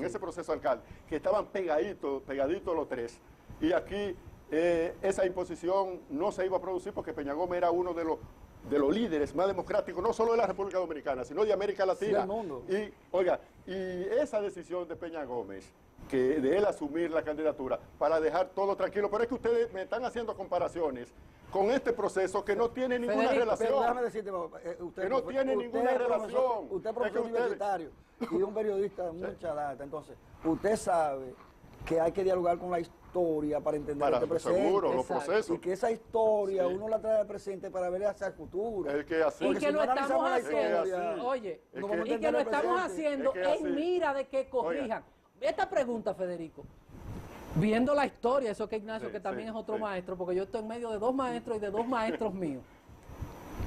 F: que estaban pegaditos los tres, y aquí esa imposición no se iba a producir porque Peña Gómez era uno de los líderes más democráticos, no solo de la República Dominicana, sino de América Latina.
C: del mundo.
F: Y, oiga, y esa decisión de Peña Gómez, que de él asumir la candidatura para dejar todo tranquilo, pero es que ustedes me están haciendo comparaciones con este proceso que no tiene ninguna
D: Federico,
C: Pero
F: relación.
C: déjame decirte, usted,
F: Que no tiene ninguna relación.
C: Usted es
F: Es que
C: profesor
F: ustedes-
C: universitario y un periodista de mucha data. Entonces, usted sabe que hay que dialogar con la historia para entender
F: Para,
C: este presente.
F: seguro, los
D: Exacto.
F: procesos.
C: Y que esa historia
F: Sí.
C: uno la trae al presente para ver hacia el futuro.
F: Es que así.
D: Y
C: Porque
D: que
C: si
D: lo
C: no analizamos
D: estamos
C: la
D: haciendo,
F: historia,
D: oye,
F: es
C: no
F: que-
C: vamos a
D: y que
C: entender
D: lo
C: el
D: estamos
C: presente.
D: haciendo
F: Es que
D: en
F: así.
D: mira de que corrijan. Esta pregunta, Federico, viendo la historia, eso que Ignacio,
F: Sí,
D: que también
F: sí,
D: es otro
F: sí.
D: maestro, porque yo estoy en medio de dos maestros y de dos maestros míos.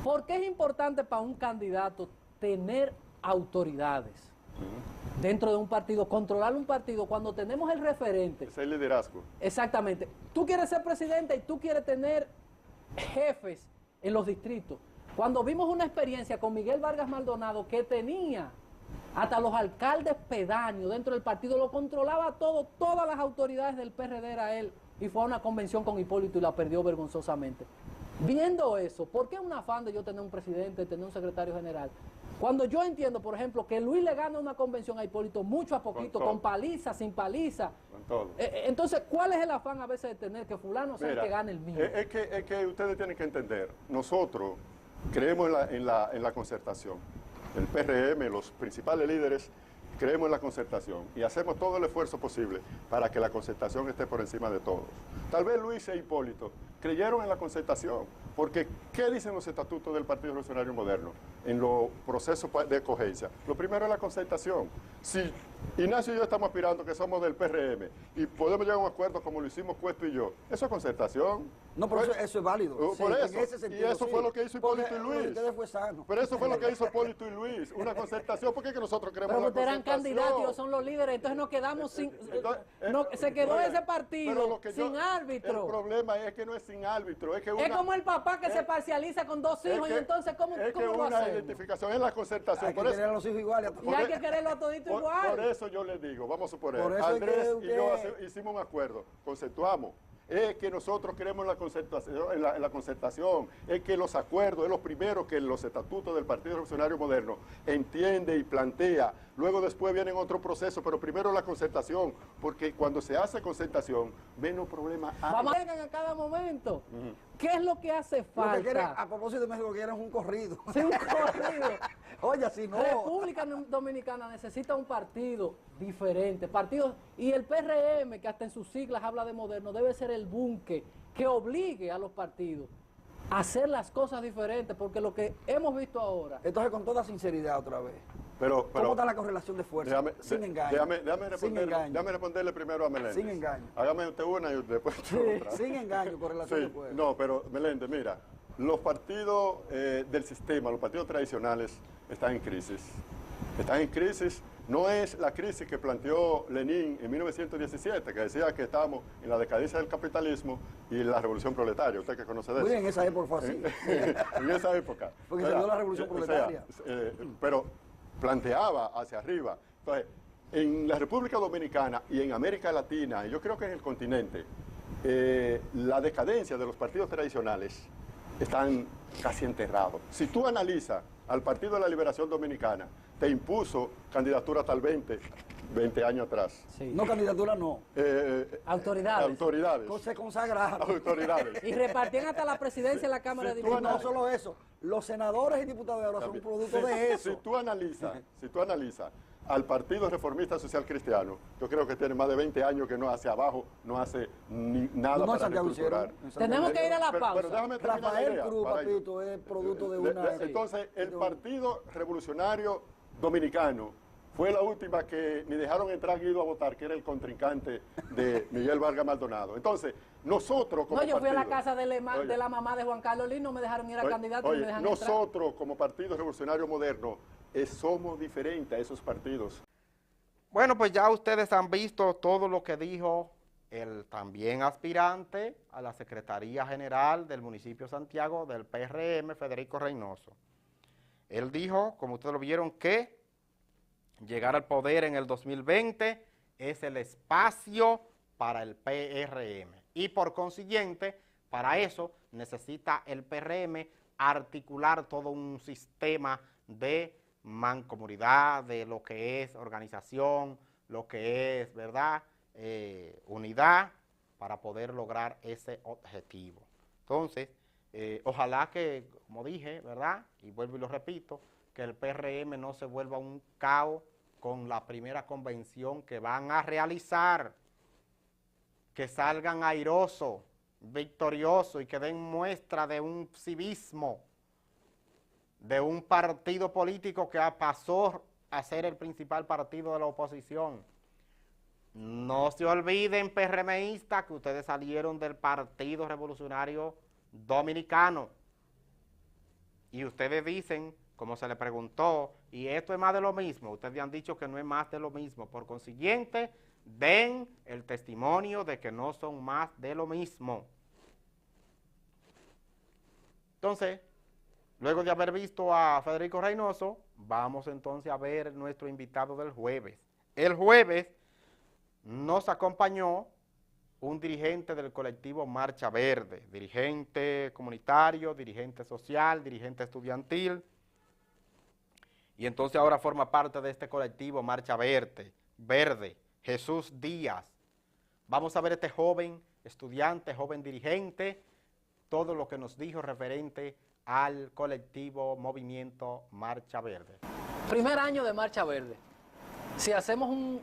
D: ¿Por qué es importante para un candidato tener autoridades dentro de un partido, controlar un partido cuando tenemos el referente?
F: Es el liderazgo.
D: Exactamente. Tú quieres ser presidente y tú quieres tener jefes en los distritos. Cuando vimos una experiencia con Miguel Vargas Maldonado que tenía hasta los alcaldes pedáneos dentro del partido, lo controlaba todo, todas las autoridades del PRD era él, y fue a una convención con Hipólito y la perdió vergonzosamente. Viendo eso, ¿por qué un afán de yo tener un presidente, tener un secretario general? Cuando yo entiendo, por ejemplo, que Luis le gana una convención a Hipólito mucho a poquito,
F: todo.
D: con paliza, sin paliza.
F: Con todo.
D: Entonces, ¿cuál es el afán a veces de tener que fulano sea el
F: Mira,
D: que gane el mío?
F: Es que ustedes tienen que entender, nosotros creemos en la concertación. El PRM, los principales líderes, creemos en la concertación y hacemos todo el esfuerzo posible para que la concertación esté por encima de todos. Tal vez Luis e Hipólito creyeron en la concertación, porque ¿qué dicen los estatutos del Partido Revolucionario Moderno en los procesos de escogencia? Lo primero es la concertación. Si Ignacio y yo estamos aspirando que somos del PRM y podemos llegar a un acuerdo como lo hicimos Cuesto y yo, eso es concertación.
C: No, pero eso es válido.
F: Por
C: Sí,
F: eso.
C: en ese sentido,
F: Y eso
C: sí.
F: fue lo que hizo Hipólito
C: Porque
F: y Luis.
C: ustedes fue sano.
F: Pero eso fue lo que hizo Hipólito y Luis, una concertación, porque es que nosotros creemos
D: Pero
F: en la
D: ustedes eran
F: concertación.
D: candidatos y ellos son los líderes, entonces nos quedamos sin... se quedó
F: oiga,
D: ese
F: pero
D: partido
F: lo que
D: sin
F: El
D: árbitro.
F: problema es que no es sin árbitro, es que
D: Es como el papá que
F: es-
D: se parcializa con dos hijos y entonces, ¿cómo
F: es que
D: lo
F: una
D: hacemos?
F: identificación es la concertación.
C: Hay que
F: Por eso-
C: querer a los hijos iguales. a todos.
D: Y hay que quererlo a todito
F: Por
D: igual.
F: eso yo les digo, vamos a suponer,
C: Por eso es
F: Andrés
C: que
F: y yo
C: usted-
F: hicimos un acuerdo, conceptuamos. Es que nosotros queremos la concertación, en la concertación, es que los acuerdos es lo primero que los estatutos del Partido Revolucionario Moderno entiende y plantea. Luego después viene otro proceso, pero primero la concertación, porque cuando se hace concertación, menos problemas hay.
D: Vamos a ver a cada momento. ¿Qué es lo que hace
C: Lo que quieren,
D: falta?
C: a propósito de México, quieren un corrido.
D: Sí, un corrido.
C: Oye, si no.
D: República Dominicana necesita un partido diferente, partidos, y el PRM, que hasta en sus siglas habla de moderno, debe ser el buque que obligue a los partidos hacer las cosas diferentes, porque lo que hemos visto ahora...
C: Entonces, con toda sinceridad otra vez,
F: Pero,
C: ¿cómo está la correlación de fuerza? Sin engaño.
F: Déjame responderle primero a Meléndez.
C: Sin engaño.
F: Hágame usted una y después otra.
C: Sin engaño, correlación
F: Sí,
C: de fuerza.
F: no, pero Meléndez, mira, los partidos del sistema, los partidos tradicionales están en crisis. Están en crisis. No es la crisis que planteó Lenin en 1917, que decía que estábamos en la decadencia del capitalismo y la revolución proletaria. Usted que conoce de eso.
C: Muy bien, en esa época fue así.
F: En esa época.
C: Porque se dio la revolución proletaria.
F: Pero planteaba hacia arriba. Entonces, en la República Dominicana y en América Latina, y yo creo que en el continente, la decadencia de los partidos tradicionales están casi enterrados. Si tú analizas al Partido de la Liberación Dominicana, te impuso candidatura hasta el 20 años atrás.
D: Sí.
C: No, candidatura no.
D: Autoridades.
F: Autoridades.
C: Se consagraron.
F: Autoridades.
D: Y repartían hasta la presidencia en la Cámara de
F: Si tú
D: Diputados.
C: No solo eso, los senadores y diputados de ahora son
F: También.
C: producto de eso.
F: Si tú analizas al Partido Reformista Social Cristiano, yo creo que tiene más de 20 años que no hace abajo, no hace nada
C: No, en
F: para
C: Santiago
F: reestructurar.
C: hicieron. En Santiago
D: Tenemos que ir a la
F: Pero
D: pausa.
F: déjame terminar la
C: Rafael
F: idea,
C: Cruz,
F: para
C: papito, es producto de una...
F: Entonces, el Partido Revolucionario Dominicano fue la última que ni dejaron entrar a Guido a votar, que era el contrincante de Miguel Vargas Maldonado. Entonces, nosotros como
D: No, yo fui a la
F: partido-
D: casa de
F: Oye,
D: la mamá de Juan Carlos Lin, no me dejaron ir a candidato y
F: oye,
D: me dejan entrar.
F: nosotros como Partido Revolucionario Moderno somos diferentes a esos partidos.
A: Bueno, pues ya ustedes han visto todo lo que dijo el también aspirante a la Secretaría General del municipio de Santiago del PRM, Federico Reynoso. Él dijo, como ustedes lo vieron, que llegar al poder en el 2020 es el espacio para el PRM. Y por consiguiente, para eso necesita el PRM articular todo un sistema de mancomunidad, de lo que es organización, lo que es, ¿verdad?, unidad, para poder lograr ese objetivo. Entonces, ojalá que, como dije, ¿verdad?, y vuelvo y lo repito, que el PRM no se vuelva un caos con la primera convención que van a realizar, que salgan airosos, victoriosos y que den muestra de un civismo, de un partido político que pasó a ser el principal partido de la oposición. No se olviden, PRMistas, que ustedes salieron del Partido Revolucionario Dominicano. Y ustedes dicen, como se le preguntó, y esto es más de lo mismo. Ustedes han dicho que no es más de lo mismo. Por consiguiente, den el testimonio de que no son más de lo mismo. Entonces, luego de haber visto a Federico Reynoso, vamos entonces a ver nuestro invitado del jueves. El jueves nos acompañó un dirigente del colectivo Marcha Verde, dirigente comunitario, dirigente social, dirigente estudiantil, y entonces ahora forma parte de este colectivo Marcha Verde, Jesús Díaz. Vamos a ver este joven estudiante, joven dirigente, todo lo que nos dijo referente al colectivo Movimiento Marcha Verde.
D: Primer año de Marcha Verde. Si hacemos un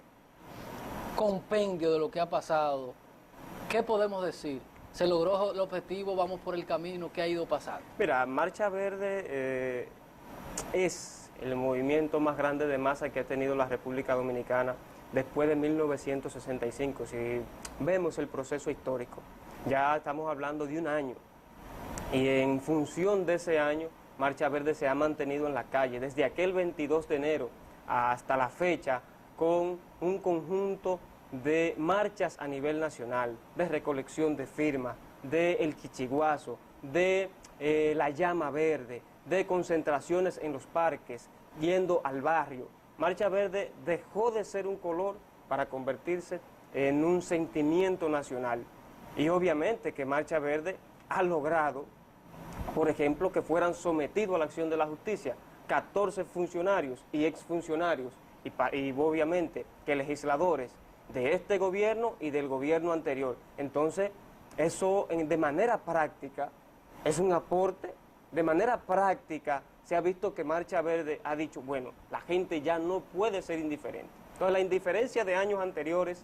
D: compendio de lo que ha pasado, ¿qué podemos decir? ¿Se logró el objetivo? ¿Vamos por el camino? ¿Qué ha ido pasando?
G: Mira, Marcha Verde es el movimiento más grande de masa que ha tenido la República Dominicana después de 1965. Si vemos el proceso histórico, ya estamos hablando de un año. Y en función de ese año, Marcha Verde se ha mantenido en la calle desde aquel 22 de enero hasta la fecha con un conjunto de marchas a nivel nacional, de recolección de firmas, de El Quichiguazo, de la Llama Verde, de concentraciones en los parques, yendo al barrio. Marcha Verde dejó de ser un color para convertirse en un sentimiento nacional. Y obviamente que Marcha Verde ha logrado, por ejemplo, que fueran sometidos a la acción de la justicia 14 funcionarios y exfuncionarios, y obviamente que legisladores de este gobierno y del gobierno anterior. Entonces, eso de manera práctica es un aporte. De manera práctica se ha visto que Marcha Verde ha dicho, bueno, la gente ya no puede ser indiferente. Entonces, la indiferencia de años anteriores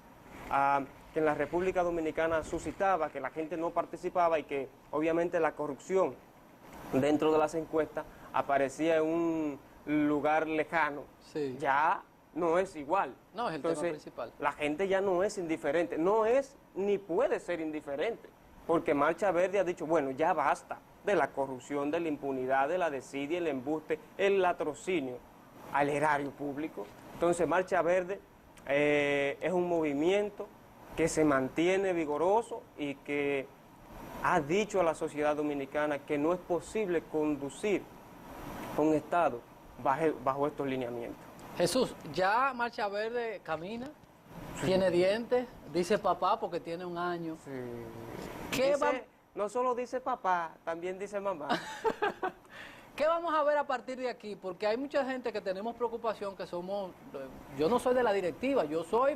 G: que en la República Dominicana suscitaba, que la gente no participaba y que obviamente la corrupción dentro de las encuestas aparecía en un lugar lejano,
D: Sí.
G: ya no es igual.
D: No, es el tema principal.
G: La gente ya no es indiferente, no es ni puede ser indiferente, porque Marcha Verde ha dicho, bueno, ya basta de la corrupción, de la impunidad, de la desidia, el embuste, el latrocinio al erario público. Entonces Marcha Verde es un movimiento que se mantiene vigoroso y que ha dicho a la sociedad dominicana que no es posible conducir un Estado bajo estos lineamientos.
D: Jesús, ya Marcha Verde camina, tiene dientes, dice papá porque tiene un año. ¿Qué
G: No solo dice papá, también dice mamá.
D: ¿Qué vamos a ver a partir de aquí? Porque hay mucha gente que tenemos preocupación, que somos, yo no soy de la directiva,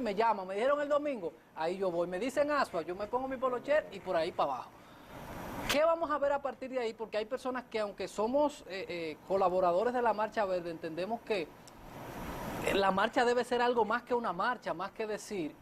D: me llaman, me dijeron el domingo, ahí yo voy, me dicen aspa, yo me pongo mi polocher y por ahí para abajo. ¿Qué vamos a ver a partir de ahí? Porque hay personas que aunque somos colaboradores de la Marcha Verde, entendemos que la marcha debe ser algo más que una marcha, más que decir,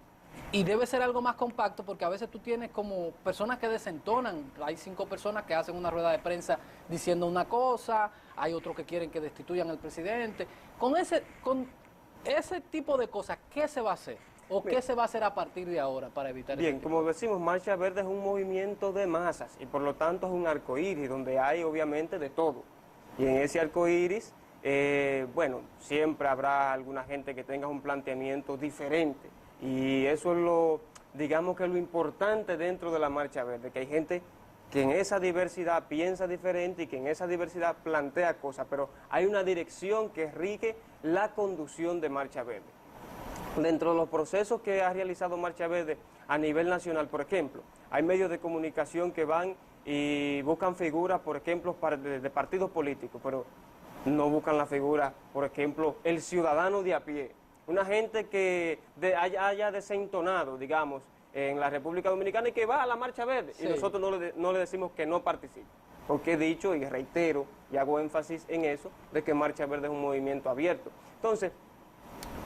D: y debe ser algo más compacto, porque a veces tú tienes como personas que desentonan. Hay 5 personas que hacen una rueda de prensa diciendo una cosa, hay otros que quieren que destituyan al presidente. Con ese tipo de cosas, ¿qué se va a hacer? ¿O qué se va a hacer a partir de ahora para evitar
G: Bien, como decimos, Marcha Verde es un movimiento de masas y por lo tanto es un arcoíris donde hay obviamente de todo. Y en ese arcoíris, bueno, siempre habrá alguna gente que tenga un planteamiento diferente. Y eso es digamos que lo importante dentro de la Marcha Verde, que hay gente que en esa diversidad piensa diferente y que en esa diversidad plantea cosas, pero hay una dirección que rige la conducción de Marcha Verde. Dentro de los procesos que ha realizado Marcha Verde a nivel nacional, por ejemplo, hay medios de comunicación que van y buscan figuras, por ejemplo, de partidos políticos, pero no buscan la figura, por ejemplo, el ciudadano de a pie. Una gente que haya desentonado, digamos, en la República Dominicana y que va a la Marcha Verde. Sí. Y nosotros no le decimos que no participe. Porque he dicho y reitero y hago énfasis en eso, de que Marcha Verde es un movimiento abierto. Entonces,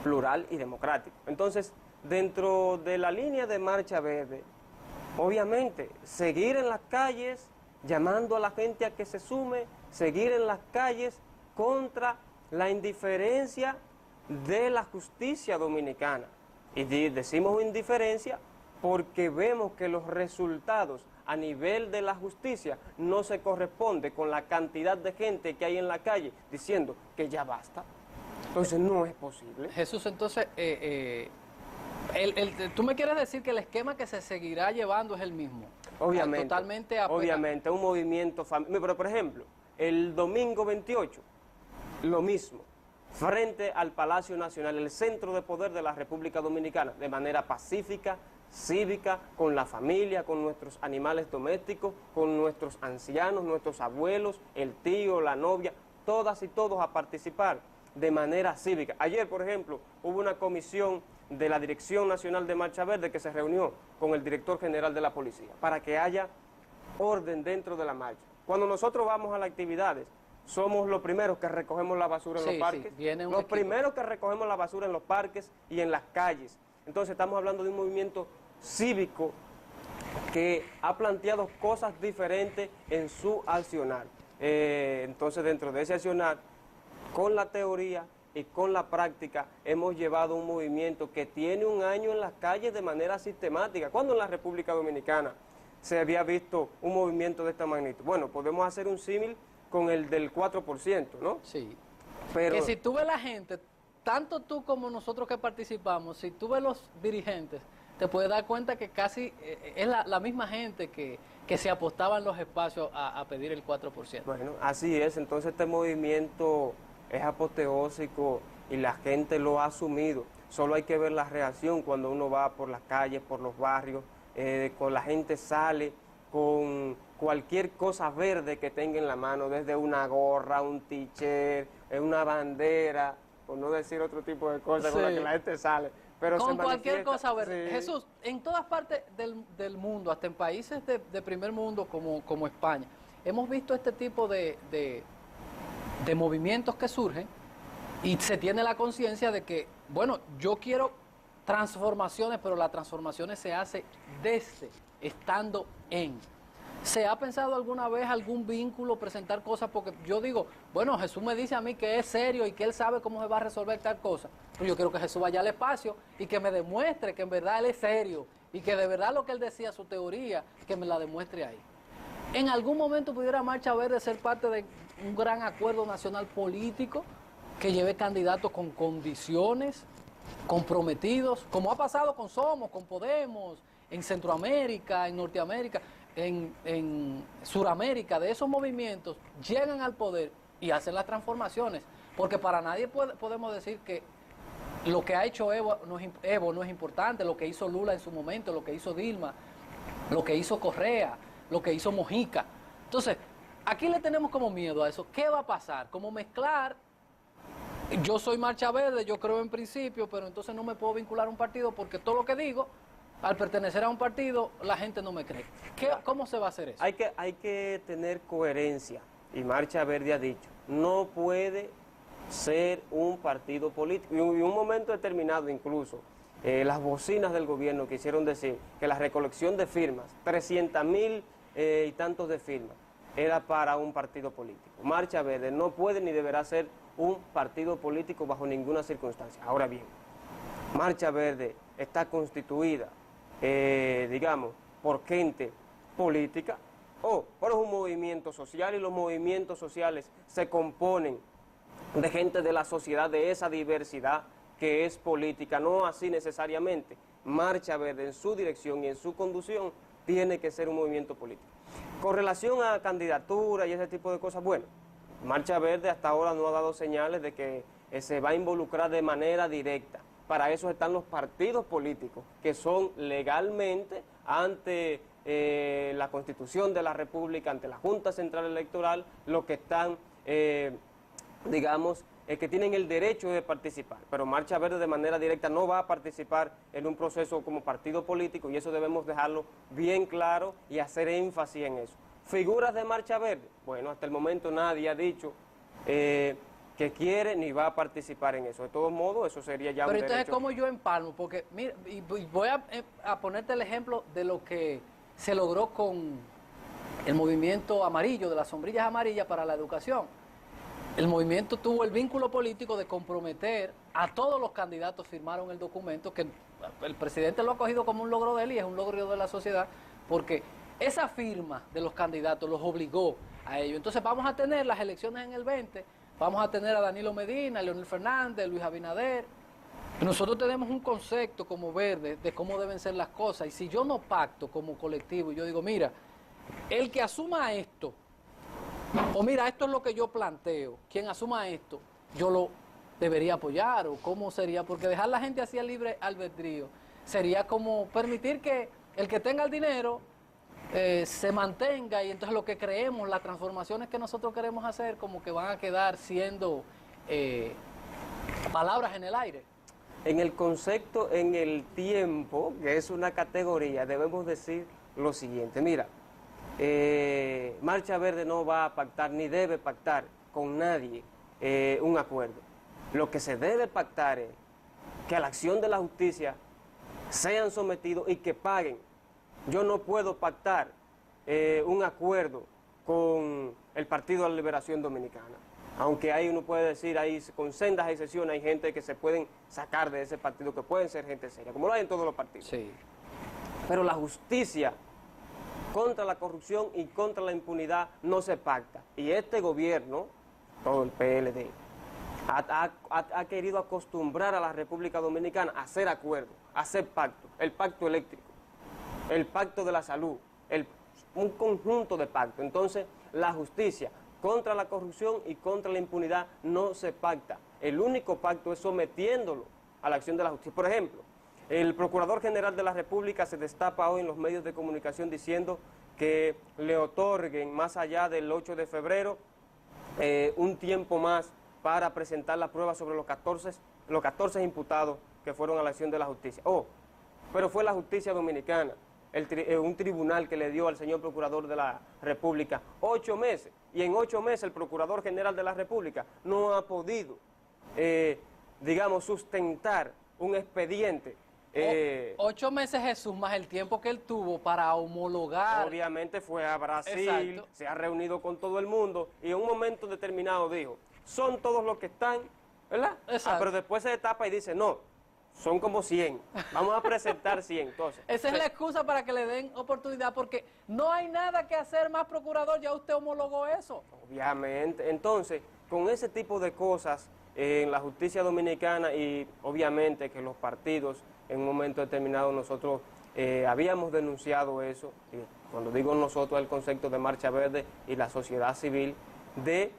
G: plural y democrático. Entonces, dentro de la línea de Marcha Verde, obviamente, seguir en las calles, llamando a la gente a que se sume, seguir en las calles contra la indiferencia de la justicia dominicana. Y decimos indiferencia porque vemos que los resultados a nivel de la justicia no se corresponden con la cantidad de gente que hay en la calle diciendo que ya basta. Entonces no es posible.
D: Jesús, entonces, tú me quieres decir que el esquema que se seguirá llevando es el mismo.
G: Obviamente.
D: Totalmente
G: obviamente, un movimiento familiar. Pero, por ejemplo, el domingo 28, lo mismo. Frente al Palacio Nacional, el centro de poder de la República Dominicana, de manera pacífica, cívica, con la familia, con nuestros animales domésticos, con nuestros ancianos, nuestros abuelos, el tío, la novia, todas y todos a participar de manera cívica. Ayer, por ejemplo, hubo una comisión de la Dirección Nacional de Marcha Verde que se reunió con el director general de la policía para que haya orden dentro de la marcha. Cuando nosotros vamos a las actividades, somos los primeros que recogemos la basura en los parques, los primeros que recogemos la basura en los parques y en las calles. Entonces estamos hablando de un movimiento cívico que ha planteado cosas diferentes en su accionar. Entonces dentro de ese accionar, con la teoría y con la práctica, hemos llevado un movimiento que tiene un año en las calles de manera sistemática. ¿Cuándo en la República Dominicana se había visto un movimiento de esta magnitud? Bueno, podemos hacer un símil con el del 4%, ¿no?
D: Sí.
G: Pero
D: que si tú ves la gente, tanto tú como nosotros que participamos, si tú ves los dirigentes, te puedes dar cuenta que casi es la misma gente que se apostaba en los espacios a pedir el 4%.
G: Bueno, así es. Entonces este movimiento es apoteósico y la gente lo ha asumido. Solo hay que ver la reacción cuando uno va por las calles, por los barrios, con la gente sale con cualquier cosa verde que tenga en la mano, desde una gorra, un t-shirt, una bandera, por no decir otro tipo de cosas con la que la gente sale. Pero
D: con cualquier cosa verde.
G: Sí.
D: Jesús, en todas partes del mundo, hasta en países de primer mundo como España, hemos visto este tipo de movimientos que surgen y se tiene la conciencia de que, bueno, yo quiero transformaciones, pero las transformaciones se hacen desde, estando en. ¿Se ha pensado alguna vez algún vínculo, presentar cosas? Porque yo digo, bueno, Jesús me dice a mí que es serio y que él sabe cómo se va a resolver tal cosa. Pero yo quiero que Jesús vaya al espacio y que me demuestre que en verdad él es serio y que de verdad lo que él decía, su teoría, que me la demuestre ahí. ¿En algún momento pudiera Marcha Verde ser parte de un gran acuerdo nacional político que lleve candidatos con condiciones, comprometidos, como ha pasado con Somos, con Podemos, en Centroamérica, en Norteamérica, en Suramérica? De esos movimientos llegan al poder y hacen las transformaciones, porque para nadie podemos decir que lo que ha hecho Evo no es importante, lo que hizo Lula en su momento, lo que hizo Dilma, lo que hizo Correa, lo que hizo Mojica. Entonces, aquí le tenemos como miedo a eso. ¿Qué va a pasar? Como mezclar, yo soy Marcha Verde, yo creo en principio, pero entonces no me puedo vincular a un partido porque todo lo que digo, al pertenecer a un partido, la gente no me cree. ¿Cómo se va a hacer eso?
G: Hay que tener coherencia, y Marcha Verde ha dicho, no puede ser un partido político. Y en un momento determinado incluso, las bocinas del gobierno quisieron decir que la recolección de firmas, 300.000 y tantos de firmas, era para un partido político. Marcha Verde no puede ni deberá ser un partido político bajo ninguna circunstancia. Ahora bien, Marcha Verde está constituida, digamos, por gente política o por un movimiento social, y los movimientos sociales se componen de gente de la sociedad, de esa diversidad que es política, no así necesariamente. Marcha Verde en su dirección y en su conducción tiene que ser un movimiento político. Con relación a candidatura y ese tipo de cosas, bueno, Marcha Verde hasta ahora no ha dado señales de que se va a involucrar de manera directa. Para eso están los partidos políticos, que son legalmente ante la Constitución de la República, ante la Junta Central Electoral, los que están, digamos, que tienen el derecho de participar. Pero Marcha Verde de manera directa no va a participar en un proceso como partido político, y eso debemos dejarlo bien claro y hacer énfasis en eso. ¿Figuras de Marcha Verde? Bueno, hasta el momento nadie ha dicho que quiere ni va a participar en eso. De todos modos, eso sería ya un derecho. Pero
D: entonces, ¿cómo yo empalmo? Porque, mira, y voy a ponerte el ejemplo de lo que se logró con el movimiento amarillo, de las sombrillas amarillas para la educación. El movimiento tuvo el vínculo político de comprometer a todos los candidatos, firmaron el documento, que el presidente lo ha cogido como un logro de él y es un logro de la sociedad, porque esa firma de los candidatos los obligó a ello. Entonces vamos a tener las elecciones en el 20, vamos a tener a Danilo Medina, Leonel Fernández, Luis Abinader. Nosotros tenemos un concepto como Verde de cómo deben ser las cosas, y si yo no pacto como colectivo y yo digo, mira, el que asuma esto, o mira, esto es lo que yo planteo, quien asuma esto, yo lo debería apoyar, o cómo sería, porque dejar a la gente así a libre albedrío sería como permitir que el que tenga el dinero se mantenga, y entonces lo que creemos, las transformaciones que nosotros queremos hacer, como que van a quedar siendo palabras en el aire.
G: En el concepto, en el tiempo, que es una categoría, debemos decir lo siguiente, mira, Marcha Verde no va a pactar ni debe pactar con nadie un acuerdo. Lo que se debe pactar es que a la acción de la justicia sean sometidos y que paguen. Yo no puedo pactar un acuerdo con el Partido de la Liberación Dominicana, aunque ahí uno puede decir, ahí con sendas excepciones hay gente que se pueden sacar de ese partido, que pueden ser gente seria, como lo hay en todos los partidos.
D: Sí.
G: Pero la justicia contra la corrupción y contra la impunidad no se pacta. Y este gobierno, todo el PLD, ha querido acostumbrar a la República Dominicana a hacer acuerdos, a hacer pactos, el pacto eléctrico, el pacto de la salud, un conjunto de pactos. Entonces, la justicia contra la corrupción y contra la impunidad no se pacta. El único pacto es sometiéndolo a la acción de la justicia. Por ejemplo, el Procurador General de la República se destapa hoy en los medios de comunicación diciendo que le otorguen, más allá del 8 de febrero, un tiempo más para presentar la prueba sobre los 14 imputados que fueron a la acción de la justicia. Pero fue la justicia dominicana, un tribunal que le dio al señor Procurador de la República 8 meses, y en 8 meses el Procurador General de la República no ha podido, digamos, sustentar un expediente
D: 8 meses Jesús más el tiempo que él tuvo para homologar.
G: Obviamente fue a Brasil,
D: Exacto.
G: se ha reunido con todo el mundo y en un momento determinado dijo, son todos los que están, ¿verdad?
D: Exacto.
G: Pero después se tapa y dice, no, son como 100, vamos a presentar 100. Entonces,
D: Esa es la excusa para que le den oportunidad, porque no hay nada que hacer más, procurador, ya usted homologó eso.
G: obviamente, entonces, con ese tipo de cosas en la justicia dominicana y obviamente que los partidos en un momento determinado nosotros habíamos denunciado eso, y cuando digo nosotros el concepto de Marcha Verde y la sociedad civil, de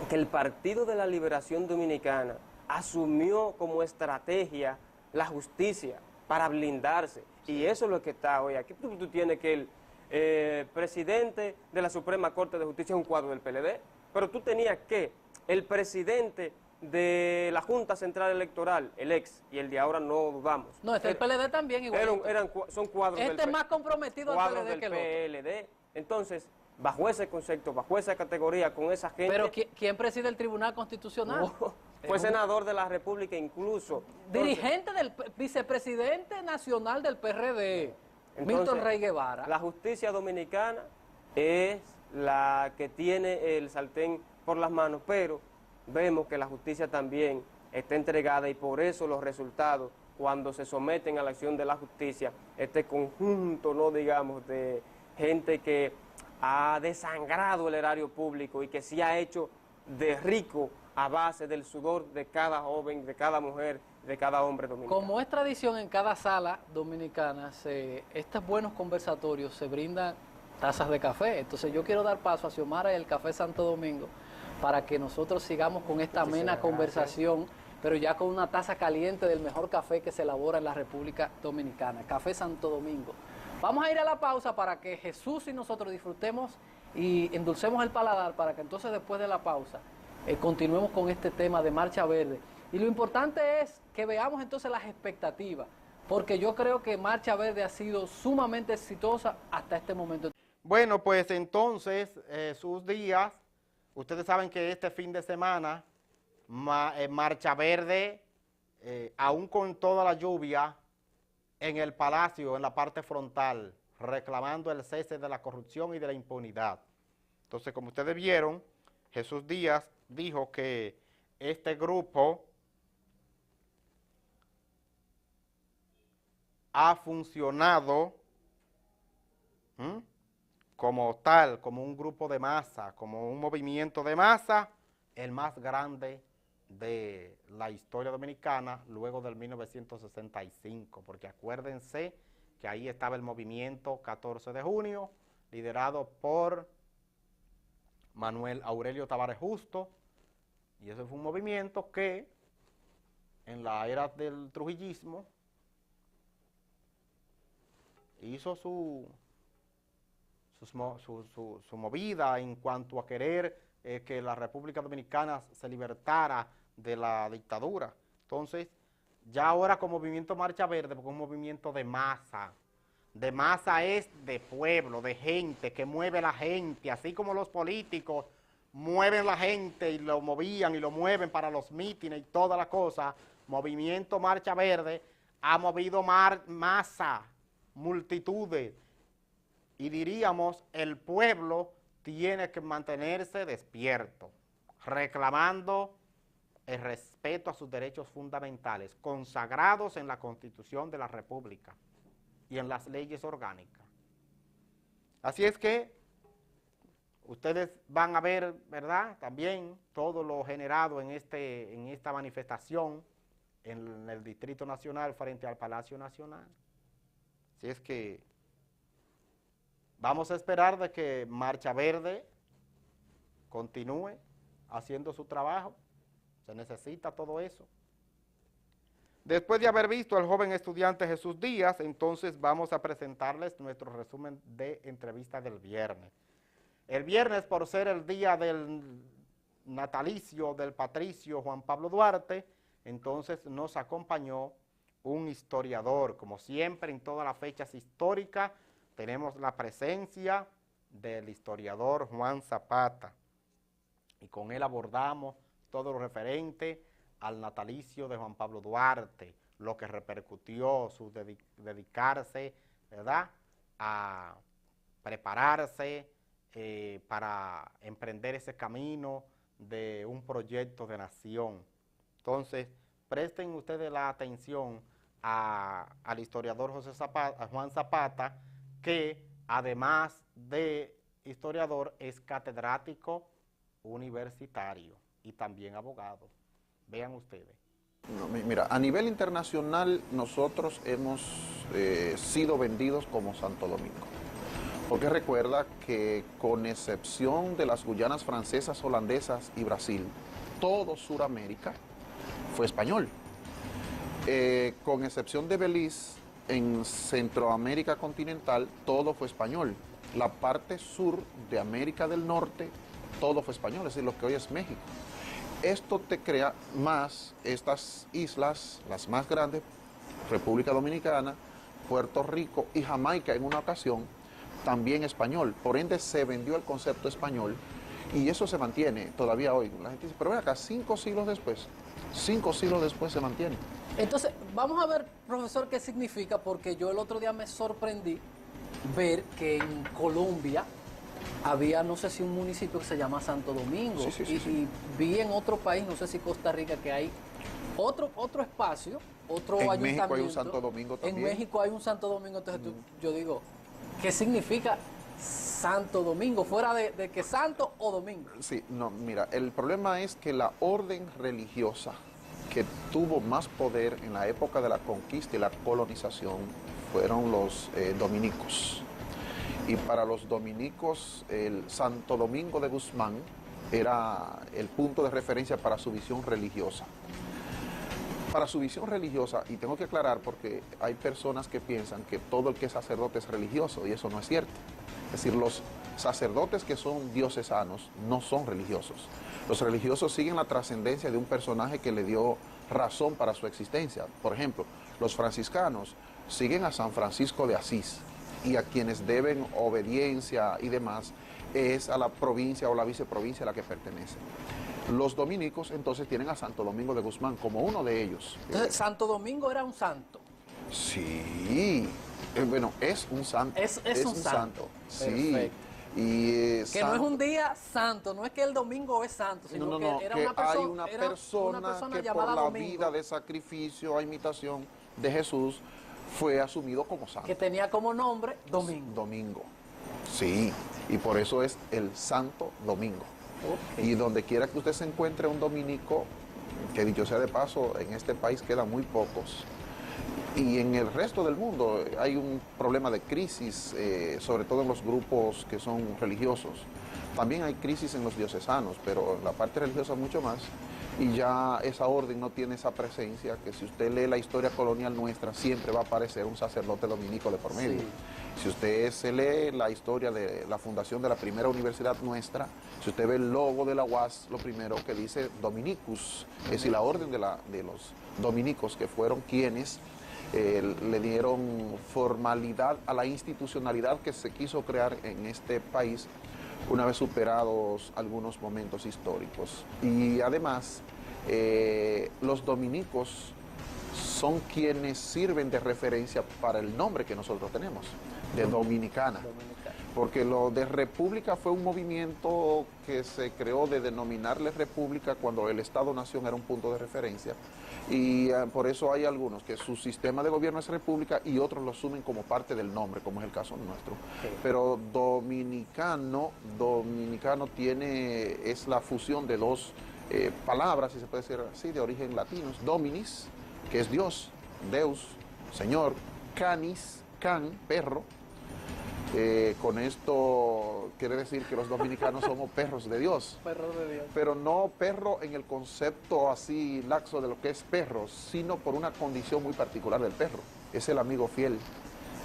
G: que el Partido de la Liberación Dominicana asumió como estrategia la justicia para blindarse, y eso es lo que está hoy aquí. Tú tienes que el presidente de la Suprema Corte de Justicia es un cuadro del PLD, pero tú tenías que el presidente de la Junta Central Electoral, el ex y el de ahora no dudamos.
D: No, el PLD también igual.
G: Son cuadros
D: Este es más comprometido al
G: cuadros
D: PLD
G: del
D: que el otro.
G: PLD. Entonces, bajo ese concepto, bajo esa categoría, con esa gente...
D: Pero ¿quién preside el Tribunal Constitucional?
G: Fue senador de la República incluso.
D: Dirigente del vicepresidente nacional del PRD, Milton Rey Guevara.
G: La justicia dominicana es la que tiene el sartén por las manos, pero vemos que la justicia también está entregada y por eso los resultados, cuando se someten a la acción de la justicia, este conjunto, no digamos, de gente que ha desangrado el erario público y que se ha hecho de rico a base del sudor de cada joven, de cada mujer, de cada hombre dominicano.
D: Como es tradición en cada sala dominicana, estos buenos conversatorios se brindan tazas de café. Entonces yo quiero dar paso a Xiomara y el Café Santo Domingo para que nosotros sigamos con esta amena conversación, pero ya con una taza caliente del mejor café que se elabora en la República Dominicana, Café Santo Domingo. Vamos a ir a la pausa para que Jesús y nosotros disfrutemos y endulcemos el paladar, para que entonces después de la pausa continuemos con este tema de Marcha Verde. Y lo importante es que veamos entonces las expectativas, porque yo creo que Marcha Verde ha sido sumamente exitosa hasta este momento.
A: Bueno, pues entonces, sus días, ustedes saben que este fin de semana, Marcha Verde, aún con toda la lluvia, en el Palacio, en la parte frontal, reclamando el cese de la corrupción y de la impunidad. Entonces, como ustedes vieron, Jesús Díaz dijo que este grupo ha funcionado como tal, como un grupo de masa, como un movimiento de masa, el más grande de la historia dominicana luego del 1965, porque acuérdense que ahí estaba el movimiento 14 de junio, liderado por Manuel Aurelio Tavares Justo, y ese fue un movimiento que en la era del trujillismo hizo su movida en cuanto a querer que la República Dominicana se libertara de la dictadura. Entonces, ya ahora con Movimiento Marcha Verde, porque es un movimiento de masa es de pueblo, de gente, que mueve a la gente, así como los políticos mueven la gente y lo movían y lo mueven para los mítines y toda la cosa. Movimiento Marcha Verde ha movido masa, multitudes, y diríamos, el pueblo tiene que mantenerse despierto, reclamando el respeto a sus derechos fundamentales, consagrados en la Constitución de la República y en las leyes orgánicas. Así es que ustedes van a ver, ¿verdad?, también todo lo generado en esta manifestación en el Distrito Nacional frente al Palacio Nacional. Así es que vamos a esperar de que Marcha Verde continúe haciendo su trabajo. Se necesita todo eso. Después de haber visto al joven estudiante Jesús Díaz, entonces vamos a presentarles nuestro resumen de entrevista del viernes. El viernes, por ser el día del natalicio del patricio Juan Pablo Duarte, entonces nos acompañó un historiador. Como siempre, en todas las fechas históricas, tenemos la presencia del historiador Juan Zapata. Y con él abordamos todo lo referente al natalicio de Juan Pablo Duarte, lo que repercutió su dedicarse, ¿verdad?, a prepararse para emprender ese camino de un proyecto de nación. Entonces, presten ustedes la atención al historiador Juan Zapata, que además de historiador es catedrático universitario y también abogado. Vean ustedes.
H: No, mira, a nivel internacional nosotros hemos sido vendidos como Santo Domingo. Porque recuerda que con excepción de las Guyanas francesas, holandesas y Brasil, todo Sudamérica fue español. Con excepción de Belice, en Centroamérica continental todo fue español. La parte sur de América del Norte, todo fue español, es decir, lo que hoy es México. Esto te crea más estas islas, las más grandes, República Dominicana, Puerto Rico y Jamaica en una ocasión, también español. Por ende se vendió el concepto español y eso se mantiene todavía hoy. La gente dice, pero ven acá, 5 siglos después se mantiene.
D: Entonces, vamos a ver, profesor, qué significa, porque yo el otro día me sorprendí ver que en Colombia había, no sé si un municipio que se llama Santo Domingo,
H: sí.
D: Y vi en otro país, no sé si Costa Rica, que hay otro espacio, otro
H: en
D: ayuntamiento.
H: México hay un Santo Domingo también.
D: En México hay un Santo Domingo, entonces yo digo, ¿qué significa Santo Domingo? Fuera de que santo o domingo.
H: Sí, no, mira, el problema es que la orden religiosa que tuvo más poder en la época de la conquista y la colonización fueron los dominicos. Y para los dominicos el Santo Domingo de Guzmán era el punto de referencia para su visión religiosa. Para su visión religiosa, y tengo que aclarar porque hay personas que piensan que todo el que es sacerdote es religioso, y eso no es cierto. Es decir, los sacerdotes que son diocesanos no son religiosos. Los religiosos siguen la trascendencia de un personaje que le dio razón para su existencia. Por ejemplo, los franciscanos siguen a San Francisco de Asís, y a quienes deben obediencia y demás es a la provincia o la viceprovincia a la que pertenecen. Los dominicos entonces tienen a Santo Domingo de Guzmán como uno de ellos.
D: Entonces, Santo Domingo era un santo.
H: Sí, bueno, es un santo.
D: Es un santo.
H: Sí.
D: Perfecto.
H: Y,
D: que no es un día santo, no es que el domingo es santo, sino que era una persona,
H: hay una persona que
D: llamada
H: por la
D: Domingo,
H: vida de sacrificio a imitación de Jesús fue asumido como santo.
D: que tenía como nombre Domingo.
H: Domingo, sí, y por eso es el Santo Domingo.
D: Okay.
H: Y donde quiera que usted se encuentre un dominico, que dicho sea de paso, en este país quedan muy pocos. Y en el resto del mundo hay un problema de crisis, sobre todo en los grupos que son religiosos. También hay crisis en los diocesanos, pero en la parte religiosa mucho más. Y ya esa orden no tiene esa presencia, que si usted lee la historia colonial nuestra, siempre va a aparecer un sacerdote dominico de por medio. Sí. Si usted se lee la historia de la fundación de la primera universidad nuestra, si usted ve el logo de la UAS, lo primero que dice Dominicus, es decir, la orden de los dominicos, que fueron quienes le dieron formalidad a la institucionalidad que se quiso crear en este país una vez superados algunos momentos históricos. Y además, los dominicos son quienes sirven de referencia para el nombre que nosotros tenemos, de Dominicana. Porque lo de república fue un movimiento que se creó de denominarle república cuando el Estado-Nación era un punto de referencia. Y por eso hay algunos que su sistema de gobierno es república y otros lo asumen como parte del nombre, como es el caso nuestro. Sí. Pero dominicano es la fusión de dos palabras, si se puede decir así, de origen latino. Dominis, que es Dios, Deus, Señor, canis, can, perro. Con esto quiere decir que los dominicanos somos perros de Dios.
D: Perros de Dios.
H: Pero no perro en el concepto así laxo de lo que es perro, sino por una condición muy particular del perro. Es el amigo fiel,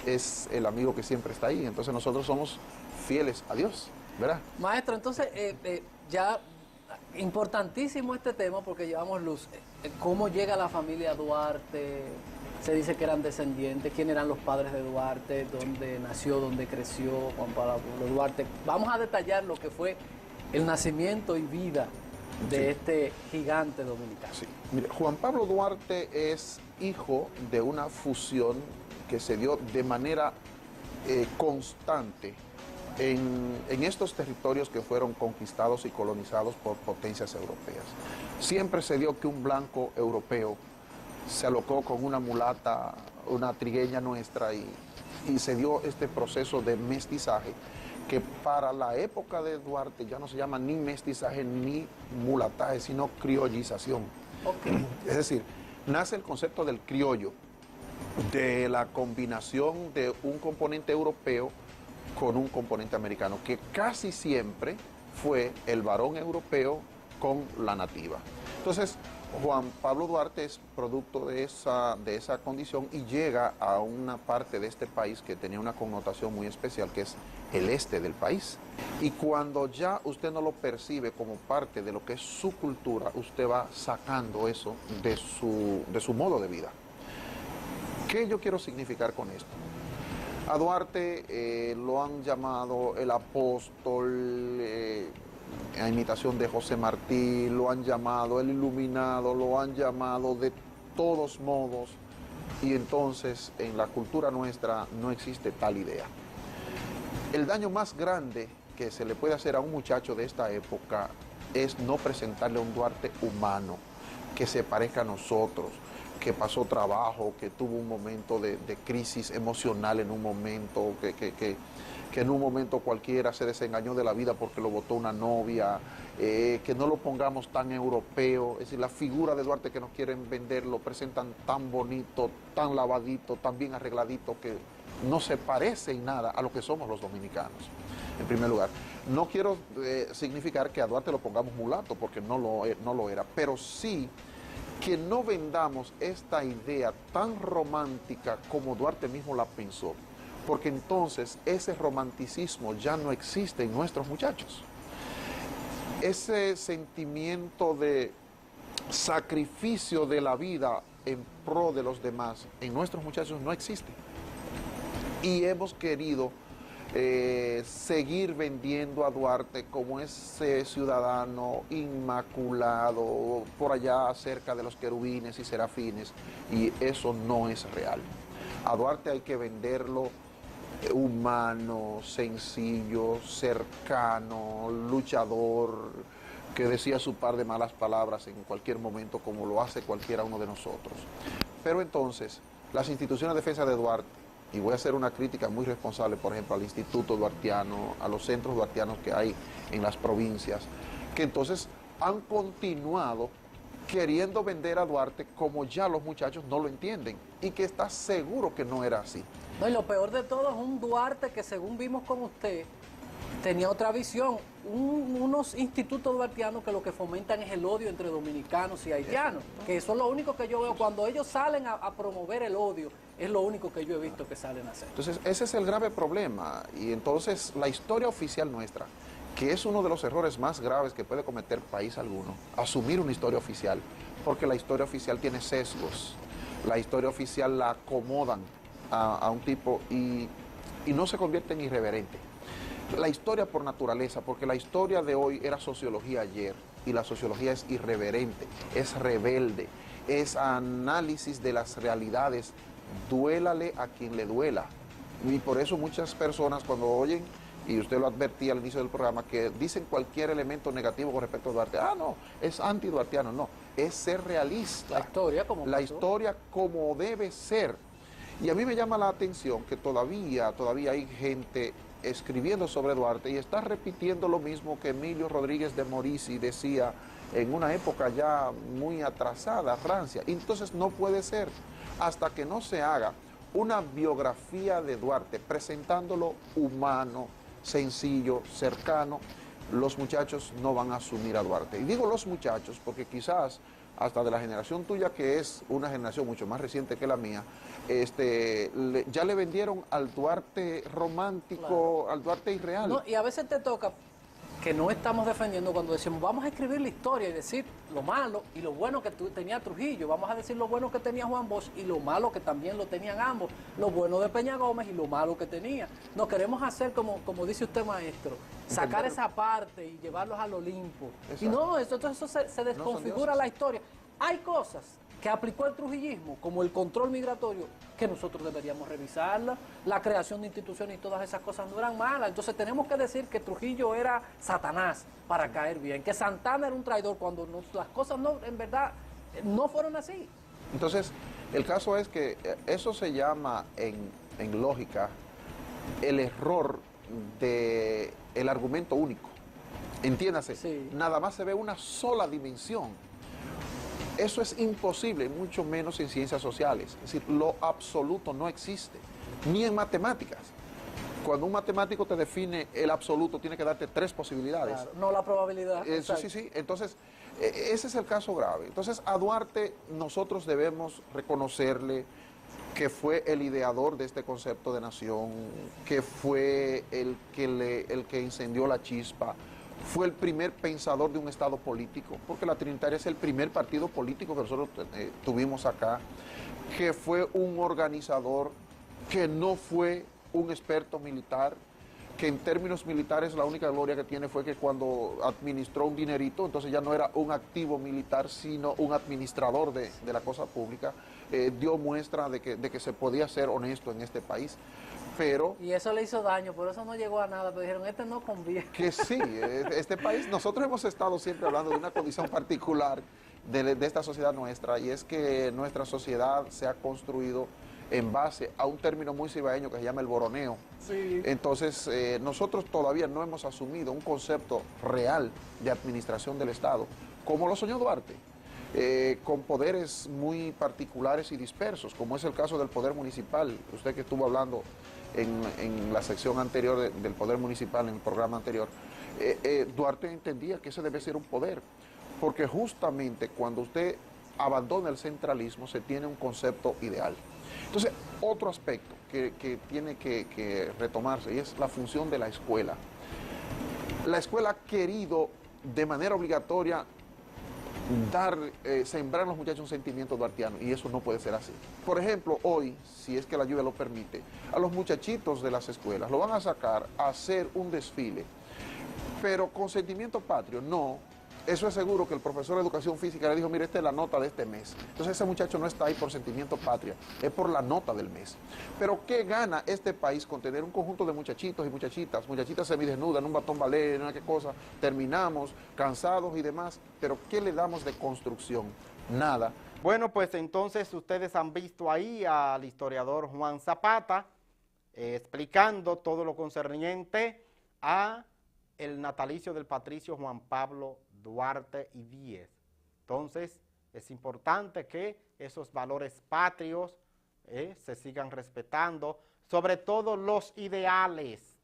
H: es el amigo que siempre está ahí. Entonces nosotros somos fieles a Dios, ¿verdad?
D: Maestro, entonces ya importantísimo este tema porque llevamos luz. ¿Cómo llega la familia Duarte? Se dice que eran descendientes. ¿Quién eran los padres de Duarte? ¿Dónde nació? ¿Dónde creció Juan Pablo Duarte? Vamos a detallar lo que fue el nacimiento y vida de este gigante dominicano.
H: Sí. Mire, Juan Pablo Duarte es hijo de una fusión que se dio de manera constante en estos territorios que fueron conquistados y colonizados por potencias europeas. Siempre se dio que un blanco europeo se alocó con una mulata, una trigueña nuestra, y se dio este proceso de mestizaje que para la época de Duarte ya no se llama ni mestizaje ni mulataje, sino criollización.
D: Okay.
H: Es decir, nace el concepto del criollo, de la combinación de un componente europeo con un componente americano, que casi siempre fue el varón europeo con la nativa. Entonces, Juan Pablo Duarte es producto de esa condición y llega a una parte de este país que tenía una connotación muy especial, que es el este del país. Y cuando ya usted no lo percibe como parte de lo que es su cultura, usted va sacando eso de su modo de vida. ¿Qué yo quiero significar con esto? A Duarte lo han llamado el apóstol, a imitación de José Martí, lo han llamado el iluminado, lo han llamado de todos modos, y entonces en la cultura nuestra no existe tal idea. El daño más grande que se le puede hacer a un muchacho de esta época es no presentarle a un Duarte humano, que se parezca a nosotros, que pasó trabajo, que tuvo un momento de crisis emocional en un momento, que en un momento cualquiera se desengañó de la vida porque lo botó una novia, que no lo pongamos tan europeo. Es decir, la figura de Duarte que nos quieren vender lo presentan tan bonito, tan lavadito, tan bien arregladito, que no se parece en nada a lo que somos los dominicanos, en primer lugar. No quiero significar que a Duarte lo pongamos mulato, porque no lo era, pero sí que no vendamos esta idea tan romántica como Duarte mismo la pensó, porque entonces ese romanticismo ya no existe en nuestros muchachos. Ese sentimiento de sacrificio de la vida en pro de los demás en nuestros muchachos no existe. Y hemos querido seguir vendiendo a Duarte como ese ciudadano inmaculado por allá cerca de los querubines y serafines, y eso no es real. A Duarte hay que venderlo humano, sencillo, cercano, luchador, que decía su par de malas palabras en cualquier momento, como lo hace cualquiera uno de nosotros. Pero entonces, las instituciones de defensa de Duarte, y voy a hacer una crítica muy responsable, por ejemplo, al Instituto Duartiano, a los centros duartianos que hay en las provincias, que entonces han continuado queriendo vender a Duarte como ya los muchachos no lo entienden, y que está seguro que no era así.
D: No, y lo peor de todo es un Duarte que, según vimos con usted, tenía otra visión. Unos institutos duartianos que lo que fomentan es el odio entre dominicanos y haitianos, que eso es lo único que yo veo. Cuando ellos salen a promover el odio, es lo único que yo he visto que salen a hacer.
H: Entonces, ese es el grave problema. Y entonces, la historia oficial nuestra, que es uno de los errores más graves que puede cometer país alguno, asumir una historia oficial, porque la historia oficial tiene sesgos. La historia oficial la acomodan a un tipo y no se convierte en irreverente. La historia por naturaleza, porque la historia de hoy era sociología ayer, y la sociología es irreverente, es rebelde, es análisis de las realidades, duélale a quien le duela. Y por eso muchas personas cuando oyen, y usted lo advertía al inicio del programa, que dicen cualquier elemento negativo con respecto a Duarte, no, es anti-duartiano, no, es ser realista. La historia como debe ser. Y a mí me llama la atención que todavía hay gente escribiendo sobre Duarte y está repitiendo lo mismo que Emilio Rodríguez de Morici decía en una época ya muy atrasada, rancia. Entonces no puede ser, hasta que no se haga una biografía de Duarte presentándolo humano, sencillo, cercano, los muchachos no van a asumir a Duarte. Y digo los muchachos porque quizás hasta de la generación tuya, que es una generación mucho más reciente que la mía, ya le vendieron al Duarte romántico, claro, al Duarte irreal.
D: No, y a veces te toca que no estamos defendiendo cuando decimos vamos a escribir la historia y decir lo malo y lo bueno que tenía Trujillo, vamos a decir lo bueno que tenía Juan Bosch y lo malo que también lo tenían ambos, lo bueno de Peña Gómez y lo malo que tenía. No queremos hacer como dice usted, maestro, sacar esa parte y llevarlos al Olimpo. Exacto. Y no, eso se desconfigura la historia. Hay cosas que aplicó el trujillismo, como el control migratorio, que nosotros deberíamos revisarla, la creación de instituciones y todas esas cosas no eran malas. Entonces tenemos que decir que Trujillo era Satanás para caer bien, que Santana era un traidor cuando las cosas no, en verdad no fueron así.
H: Entonces, el caso es que eso se llama en lógica el error del argumento único. Entiéndase, sí. Nada más se ve una sola dimensión. Eso es imposible, mucho menos en ciencias sociales. Es decir, lo absoluto no existe, ni en matemáticas. Cuando un matemático te define el absoluto, tiene que darte 3 posibilidades.
D: Claro, no la probabilidad.
H: Eso sí, sí. Entonces, ese es el caso grave. Entonces, a Duarte nosotros debemos reconocerle que fue el ideador de este concepto de nación, que fue el que incendió la chispa, fue el primer pensador de un Estado político, porque la Trinitaria es el primer partido político que nosotros tuvimos acá, que fue un organizador, que no fue un experto militar, que en términos militares la única gloria que tiene fue que cuando administró un dinerito, entonces ya no era un activo militar, sino un administrador de la cosa pública, dio muestra de que se podía ser honesto en este país. Pero,
D: y eso le hizo daño, por eso no llegó a nada, pero dijeron, este no conviene.
H: Que sí, este país, nosotros hemos estado siempre hablando de una condición particular de esta sociedad nuestra, y es que nuestra sociedad se ha construido en base a un término muy cibaeño que se llama el boroneo.
D: Sí.
H: Entonces, nosotros todavía no hemos asumido un concepto real de administración del Estado, como lo soñó Duarte. Con poderes muy particulares y dispersos, como es el caso del poder municipal. Usted que estuvo hablando en la sección anterior del poder municipal, en el programa anterior, Duarte entendía que ese debe ser un poder, porque justamente cuando usted abandona el centralismo se tiene un concepto ideal. Entonces, otro aspecto que tiene que retomarse y es la función de la escuela. La escuela ha querido de manera obligatoria sembrar en los muchachos un sentimiento duartiano, y eso no puede ser así. Por ejemplo, hoy, si es que la lluvia lo permite, a los muchachitos de las escuelas lo van a sacar a hacer un desfile, pero con sentimiento patrio, no. Eso es seguro que el profesor de educación física le dijo, mire, esta es la nota de este mes. Entonces ese muchacho no está ahí por sentimiento patria, es por la nota del mes. Pero ¿qué gana este país con tener un conjunto de muchachitos y muchachitas semidesnudas, en un batón ballet, en una qué cosa? Terminamos cansados y demás, pero ¿qué le damos de construcción? Nada.
A: Bueno, pues entonces ustedes han visto ahí al historiador Juan Zapata explicando todo lo concerniente a el natalicio del patricio Juan Pablo Duarte y Díez. Entonces, es importante que esos valores patrios se sigan respetando, sobre todo los ideales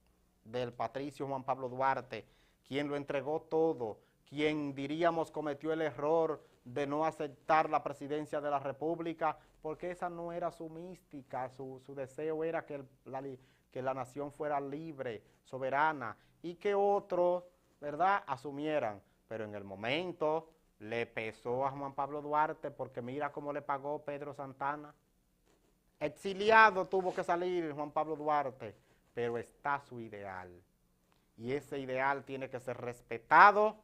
A: del patricio Juan Pablo Duarte, quien lo entregó todo, quien diríamos cometió el error de no aceptar la presidencia de la República, porque esa no era su mística, su deseo era que la nación fuera libre, soberana, y que otros, ¿verdad?, asumieran. Pero en el momento le pesó a Juan Pablo Duarte, porque mira cómo le pagó Pedro Santana. Exiliado tuvo que salir Juan Pablo Duarte, pero está su ideal. Y ese ideal tiene que ser respetado,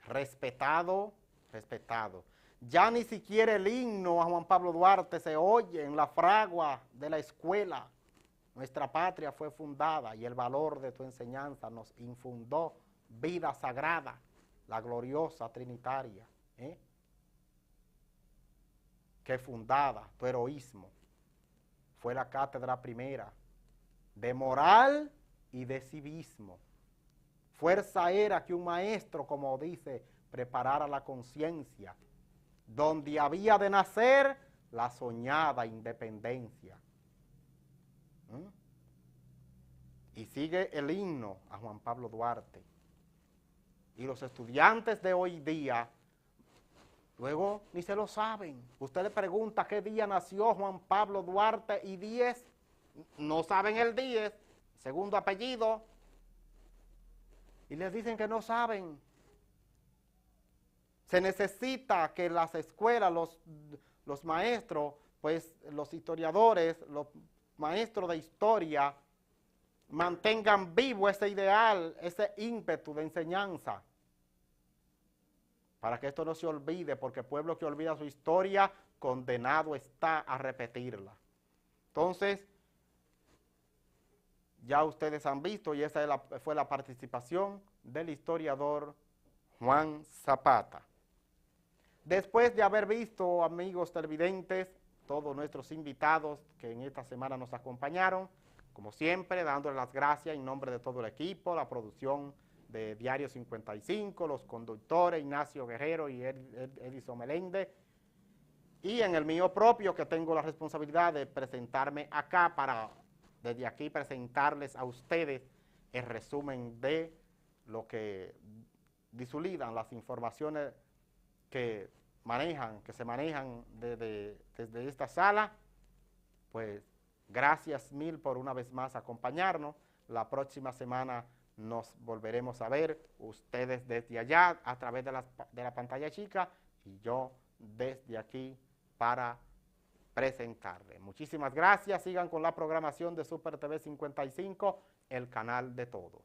A: respetado. Ya ni siquiera el himno a Juan Pablo Duarte se oye en la fragua de la escuela. Nuestra patria fue fundada y el valor de tu enseñanza nos infundó vida sagrada, la gloriosa Trinitaria, que fundada tu heroísmo fue la cátedra primera de moral y de civismo. Fuerza era que un maestro, como dice, preparara la conciencia, donde había de nacer la soñada independencia. Y sigue el himno a Juan Pablo Duarte. Y los estudiantes de hoy día, luego ni se lo saben. Usted le pregunta qué día nació Juan Pablo Duarte y Díez, no saben el 10, segundo apellido, y les dicen que no saben. Se necesita que las escuelas, los maestros, pues los historiadores, los maestros de historia, mantengan vivo ese ideal, ese ímpetu de enseñanza, para que esto no se olvide, porque el pueblo que olvida su historia, condenado está a repetirla. Entonces, ya ustedes han visto, y esa fue la participación del historiador Juan Zapata. Después de haber visto, amigos televidentes, todos nuestros invitados que en esta semana nos acompañaron, como siempre, dándole las gracias en nombre de todo el equipo, la producción de Diario 55, los conductores Ignacio Guerrero y Edison Meléndez, y en el mío propio, que tengo la responsabilidad de presentarme acá para desde aquí presentarles a ustedes el resumen de lo que disuludan las informaciones que se manejan desde esta sala. Pues gracias mil por una vez más acompañarnos. La próxima semana nos volveremos a ver, ustedes desde allá a través de la pantalla chica y yo desde aquí para presentarle. Muchísimas gracias, sigan con la programación de Super TV 55, el canal de todos.